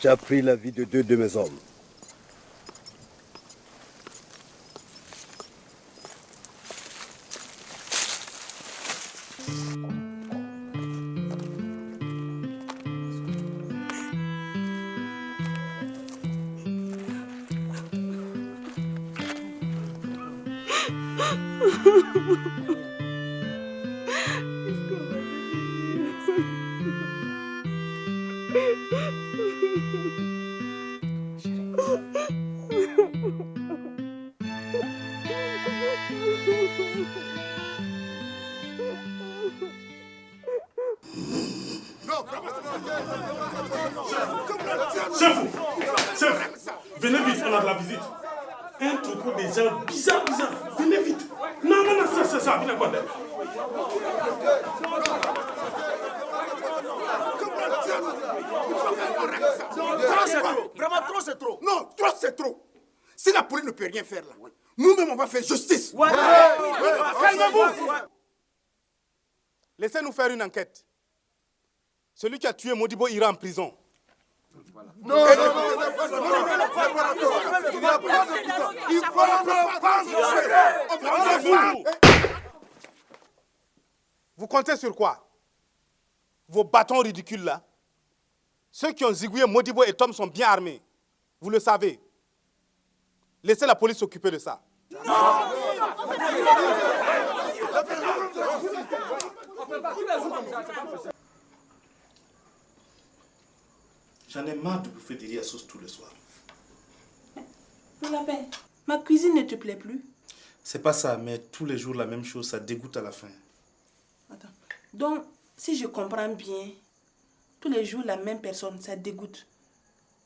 Tu as pris la vie de 2 de mes hommes. Chef, venez vite, on a de la visite. Un troupeau de gens bizarres. Venez vite. Non, ça, venez quoi. Trop, c'est trop. Vraiment, trop, c'est trop. Non, trop, c'est trop. Si la police ne peut rien faire là, nous-mêmes, on va faire justice. Calmez-vous. Laissez-nous faire une enquête. Celui qui a tué Modibo ira en prison. Non. Vous comptez sur quoi? Vos bâtons ridicules là. Ceux qui ont zigouillé Modibo et Tom sont bien armés. Vous le savez. Laissez la police s'occuper de ça. J'en ai marre de bouffer des riz à sauce tous les soirs. Mon lapin, ma cuisine ne te plaît plus? C'est pas ça, mais tous les jours la même chose, ça dégoûte à la fin. Attends. Donc, si je comprends bien, Tous les jours, la même personne, ça dégoûte.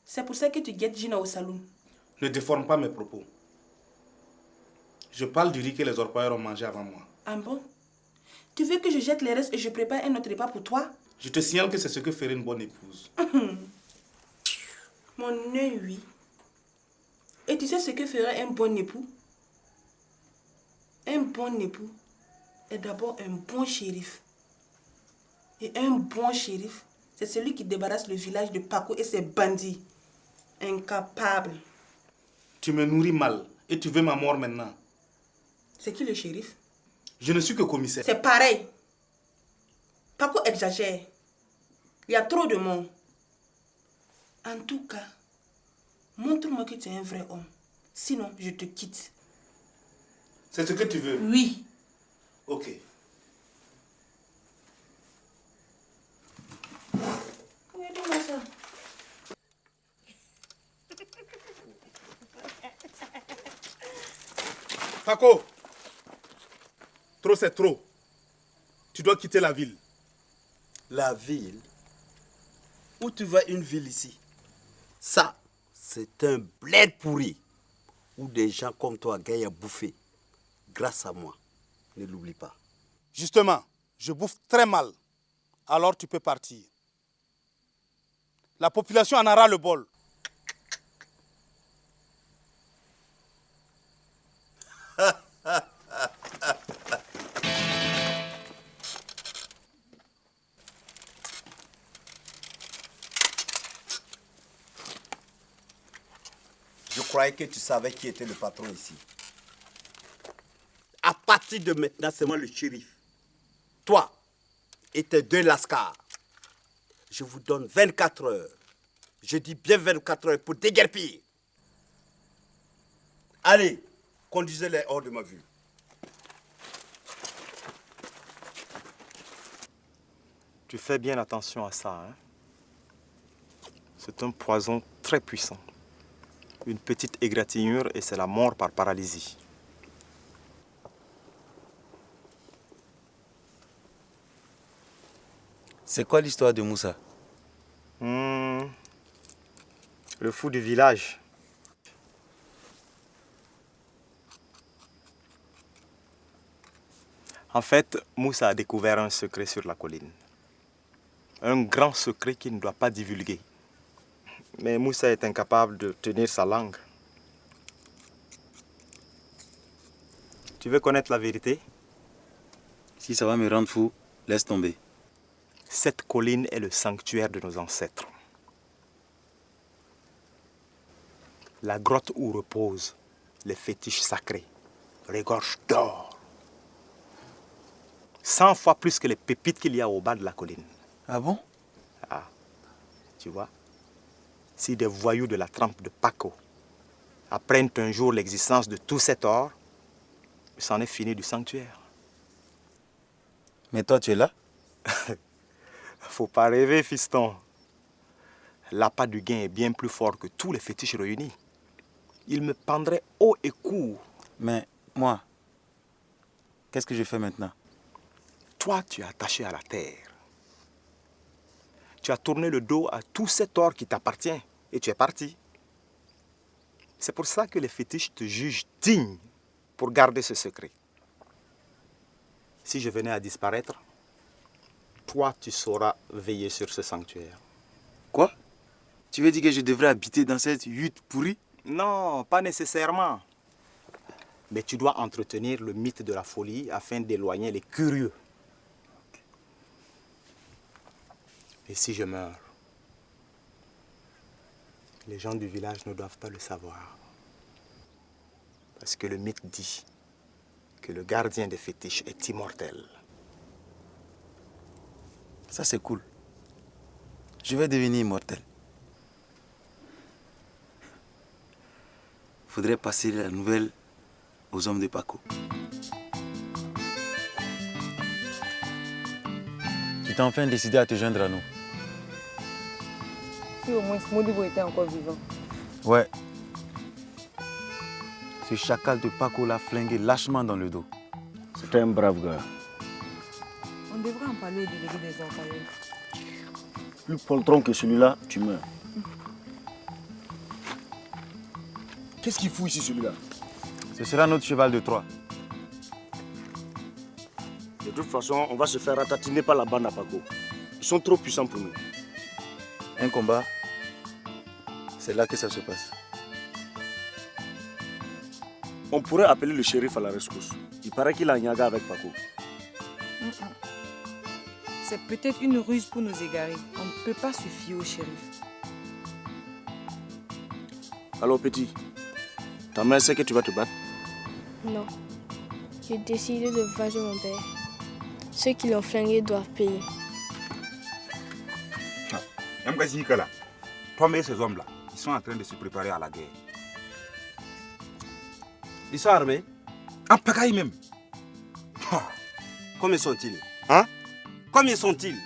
C'est pour ça que tu guettes Gina au salon. Ne déforme pas mes propos. Je parle du riz que les orpailleurs ont mangé avant moi. Ah bon? Tu veux que je jette les restes et je prépare un autre repas pour toi? Je te signale que c'est ce que ferait une bonne épouse. Mon œil, oui. Et tu sais ce que ferait un bon époux? Un bon époux est d'abord un bon shérif. Et un bon shérif, c'est celui qui débarrasse le village de Paco et ses bandits. Incapable. Tu me nourris mal et tu veux ma mort maintenant. C'est qui le shérif? Je ne suis que commissaire. C'est pareil. Paco exagère. Il y a trop de monde. En tout cas, montre-moi que tu es un vrai homme. Sinon, je te quitte. C'est ce que tu veux? Oui. Ok. Donne-moi ça. Paco, trop c'est trop. Tu dois quitter la ville. La ville? Où tu vois une ville ici? Ça, c'est un bled pourri où des gens comme toi gagnent à bouffer. Grâce à moi. Ne l'oublie pas. Justement, je bouffe très mal. Alors tu peux partir. La population en aura le bol. Je croyais que tu savais qui était le patron ici. À partir de maintenant, c'est moi le shérif. Toi et tes 2 lascars. Je vous donne 24 heures. Je dis bien 24 heures pour déguerpir. Allez, conduisez-les hors de ma vue. Tu fais bien attention à ça, hein? C'est un poison très puissant. Une petite égratignure et c'est la mort par paralysie. C'est quoi l'histoire de Moussa? Le fou du village. En fait, Moussa a découvert un secret sur la colline. Un grand secret qu'il ne doit pas divulguer. Mais Moussa est incapable de tenir sa langue. Tu veux connaître la vérité? Si ça va me rendre fou, laisse tomber. Cette colline est le sanctuaire de nos ancêtres. La grotte où reposent les fétiches sacrés regorge d'or. 100 fois plus que les pépites qu'il y a au bas de la colline. Ah bon? Ah, tu vois, si des voyous de la trempe de Paco apprennent un jour l'existence de tout cet or, c'en est fini du sanctuaire. Mais toi, tu es là? Faut pas rêver, fiston. L'appât du gain est bien plus fort que tous les fétiches réunis. Il me pendrait haut et court. Mais moi, qu'est-ce que je fais maintenant? Toi, tu es attaché à la terre. Tu as tourné le dos à tout cet or qui t'appartient et tu es parti. C'est pour ça que les fétiches te jugent digne pour garder ce secret. Si je venais à disparaître, toi, tu sauras veiller sur ce sanctuaire. Quoi? Tu veux dire que je devrais habiter dans cette hutte pourrie? Non, pas nécessairement. Mais tu dois entretenir le mythe de la folie afin d'éloigner les curieux. Et si je meurs, les gens du village ne doivent pas le savoir. Parce que le mythe dit que le gardien des fétiches est immortel. Ça, c'est cool. Je vais devenir immortel. Faudrait passer la nouvelle aux hommes de Paco. Tu t'es enfin décidé à te joindre à nous? Si au moins Modibo était encore vivant. Ouais. Ce chacal de Paco l'a flingué lâchement dans le dos. C'était un brave gars. On devrait en parler au délégué des orpailleurs. plus poltron que celui-là, tu meurs. Qu'est-ce qu'il fout ici, celui-là? Ce sera notre cheval de Troie. De toute façon, on va se faire ratatiner par la bande à Paco. Ils sont trop puissants pour nous. Un combat, c'est là que ça se passe. On pourrait appeler le shérif à la rescousse. Il paraît qu'il a un yaga avec Paco. C'est peut-être une ruse pour nous égarer. On ne peut pas se fier au shérif. Alors petit, ta mère sait que tu vas te battre? Non. J'ai décidé de venger mon père. Ceux qui l'ont flingué doivent payer. Là. Toi et ces hommes-là, ils sont en train de se préparer à la guerre. Ils sont armés? En pagaille même. Combien sont-ils? Hein? Combien sont-ils?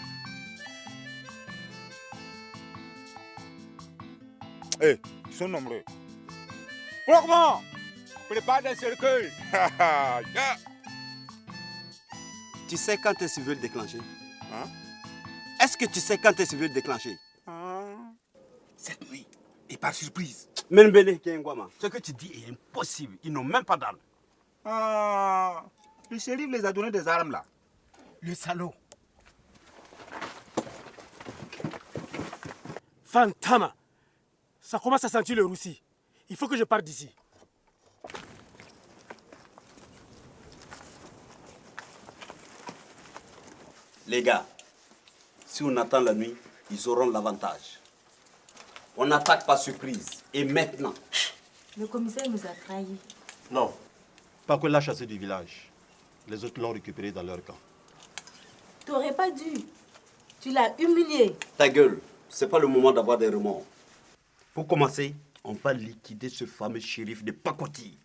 Ils sont nombreux. Pourquoi? Prépare des cercueils. Tu sais quand est-ce qu'ils veulent déclencher? Hein? Est-ce que tu sais quand est-ce qu'ils veulent déclencher? Cette nuit, et par surprise. Menbele Kengwama, ce que tu dis est impossible. Ils n'ont même pas d'armes. Le shérif les a donné des armes là. Le salaud. Fantama, ça commence à sentir le roussi. Il faut que je parte d'ici. Les gars, si on attend la nuit, ils auront l'avantage. On attaque par surprise. Et maintenant? Le commissaire nous a trahis. Non. Paco l'a chassé du village. Les autres l'ont récupéré dans leur camp. T'aurais pas dû. Tu l'as humilié. Ta gueule, c'est pas le moment d'avoir des remords. Pour commencer, on va liquider ce fameux shérif de Pakoti.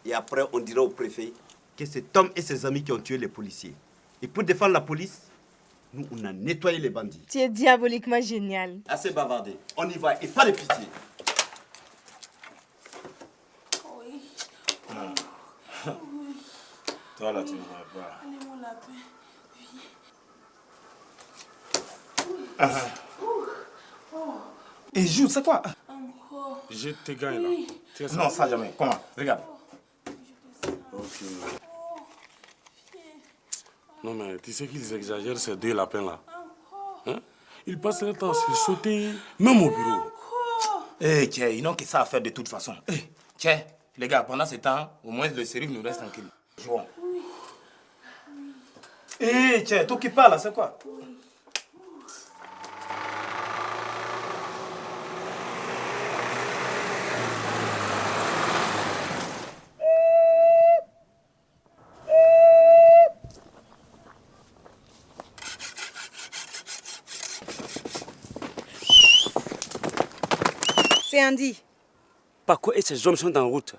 Et après, on dira au préfet que c'est Tom et ses amis qui ont tué les policiers. Et pour défendre la police, nous, on a nettoyé les bandits. Tu es diaboliquement génial. Assez bavardé. On y va et pas de pitié. Toi là, tu ne vas pas. Et joue, c'est quoi? Je te gagne là. Non, ça jamais. Comment? Regarde. Non mais tu sais qu'ils exagèrent ces deux lapins là. Hein? Ils passent leur temps à se sauter, même au bureau. Tiens, ils n'ont que ça à faire de toute façon. Tiens, les gars, pendant ce temps, au moins le shérif nous reste tranquille. Jouons. Tiens, toi qui parles, c'est quoi? C'est Andy. Paco et ses hommes sont en route.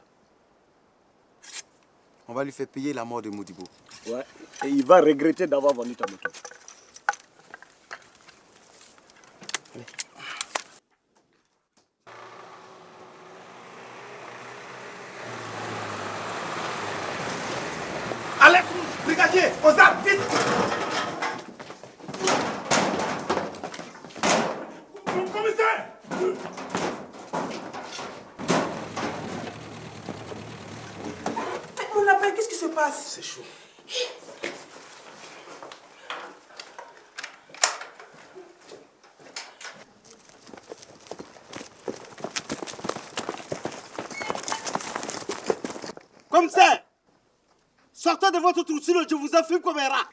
On va lui faire payer la mort de Modibo. Ouais, et il va regretter d'avoir vendu ta moto. Allez, brigadier, aux armes, vite! Commissaire! Mon lapin, qu'est-ce qui se passe? C'est chaud. Comme ça! Sortez de votre trou, sinon je vous enfume comme un rat!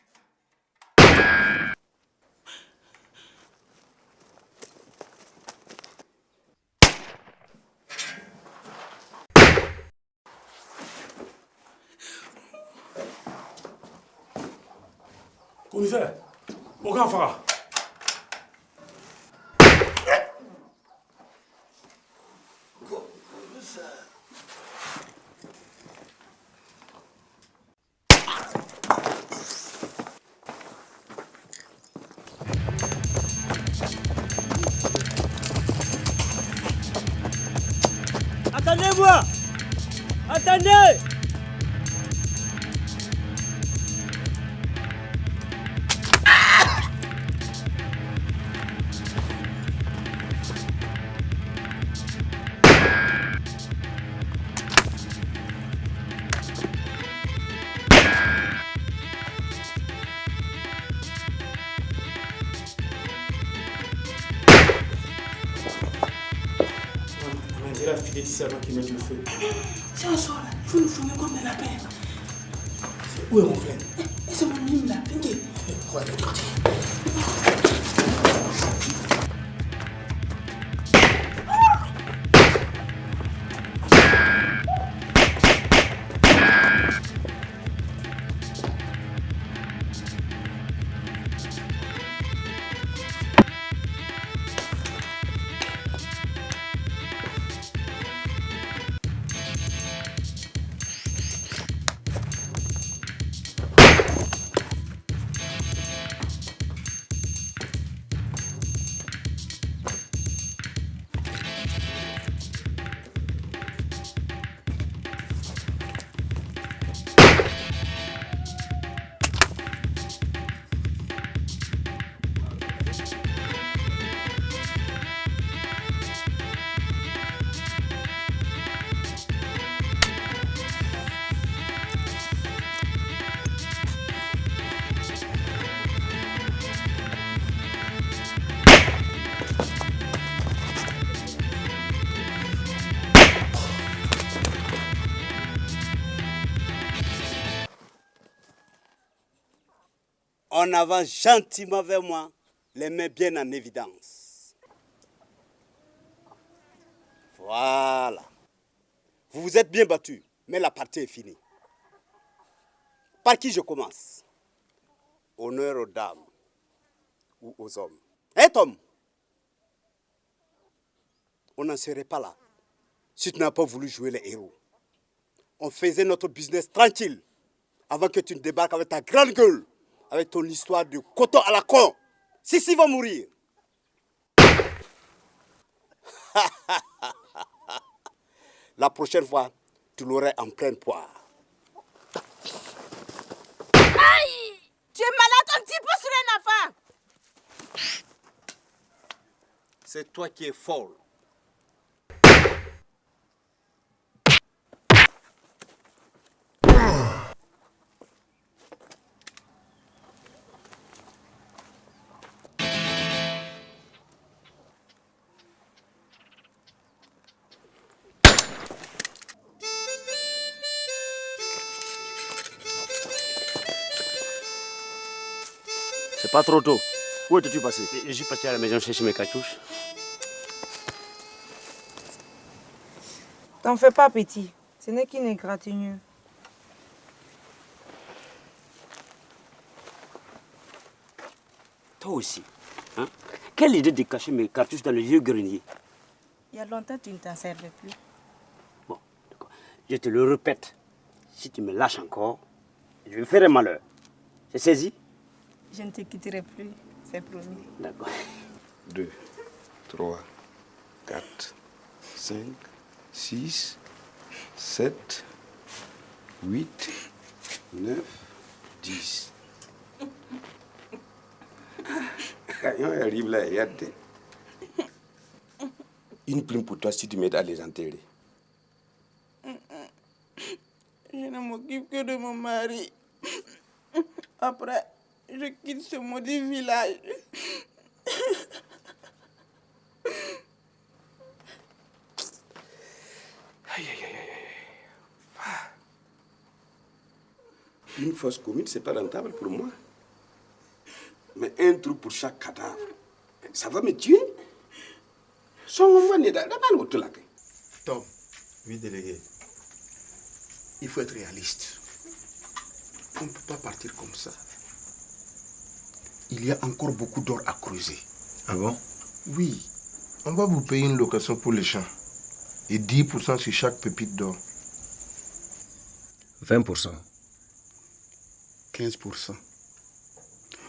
Commissaire, aucun phare. Attendez-moi! Attendez! On dirait la fille des 10 avant qu'ils mettent le feu. Si on sort là, il faut nous fumer comme des lapins. Où est mon frère? C'est mon mime là, t'inquiète. On avance gentiment vers moi, les mains bien en évidence. Voilà. Vous vous êtes bien battus, mais la partie est finie. Par qui je commence? Honneur aux dames ou aux hommes. Hé Tom, on n'en serait pas là si tu n'as pas voulu jouer les héros. On faisait notre business tranquille avant que tu ne débarques avec ta grande gueule, avec ton histoire de coton à la con. Sissi va mourir. La prochaine fois, tu l'aurais en pleine poire. Aïe! Tu es malade un petit peu sur un enfant. C'est toi qui es folle. C'est pas trop tôt. Où étais-tu passé? Je suis parti à la maison chercher mes cartouches. T'en fais pas, petit. Ce n'est qu'une égratignure. Toi aussi. Hein? Quelle idée de cacher mes cartouches dans le vieux grenier? Il y a longtemps que tu ne t'en servais plus. Je te le répète. Si tu me lâches encore, je vais faire un malheur. C'est saisi? Je ne te quitterai plus, c'est promis. D'accord. 2, 3, 4, 5, 6, 7, 8, 9, 10. Une plume pour toi si tu m'aides à les enterrer. Je ne m'occupe que de mon mari. Après, je quitte ce maudit village. Aïe, aïe, aïe, aïe. Une fosse commune, c'est pas rentable pour moi. Mais un trou pour chaque cadavre, ça va me tuer. Tom. Oui, délégué. Il faut être réaliste. On ne peut pas partir comme ça. Il y a encore beaucoup d'or à creuser. Ah bon? Oui. On va vous payer une location pour les champs. Et 10% sur chaque pépite d'or. 20%. 15%.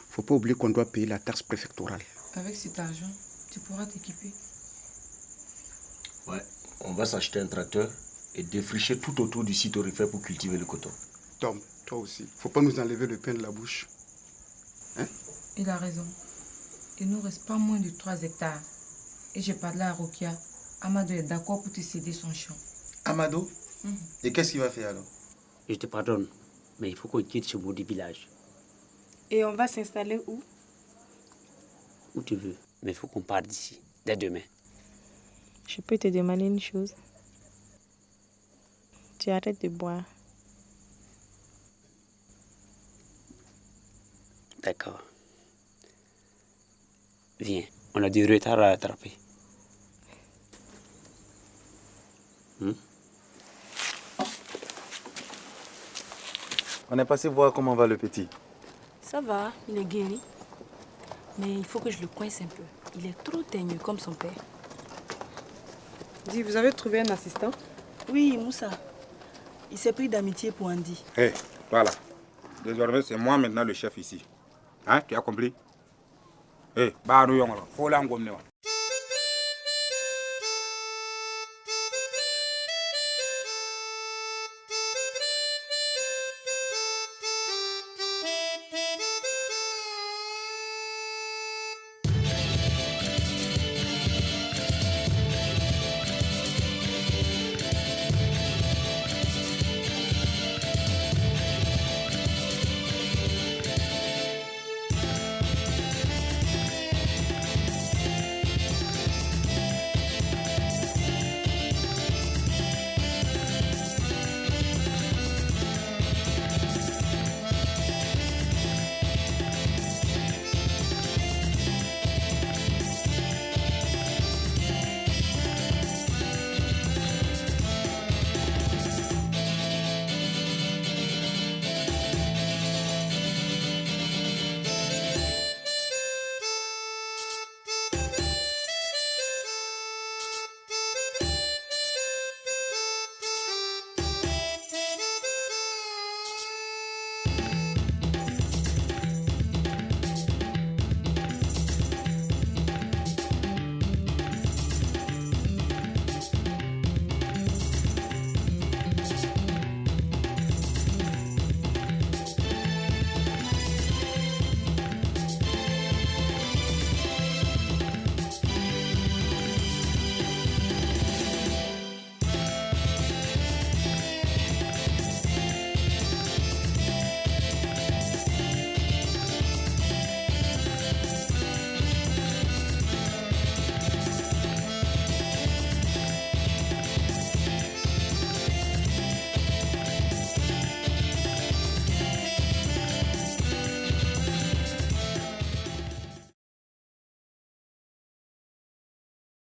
Faut pas oublier qu'on doit payer la taxe préfectorale. Avec cet argent, tu pourras t'équiper. Ouais, on va s'acheter un tracteur et défricher tout autour du site orifère pour cultiver le coton. Tom, toi aussi. Faut pas nous enlever le pain de la bouche. Hein? Il a raison. Il nous reste pas moins de 3 hectares. Et j'ai parlé à Rokia. Amado est d'accord pour te céder son champ. Amado? Et qu'est-ce qu'il va faire alors? Je te pardonne, mais il faut qu'on quitte ce maudit village. Et on va s'installer où? Où tu veux, mais il faut qu'on parte d'ici, dès demain. je peux te demander une chose. Tu arrêtes de boire. D'accord. Viens, on a du retard à rattraper. On est passé voir comment va le petit. Ça va, il est guéri. Mais il faut que je le coince un peu. Il est trop teigneux comme son père. Dis, vous avez trouvé un assistant? Oui, Moussa. Il s'est pris d'amitié pour Andy. Hé, voilà. Désormais, c'est moi maintenant le chef ici. Hein, tu as compris? Hé, bah, nous, faut l'engommer.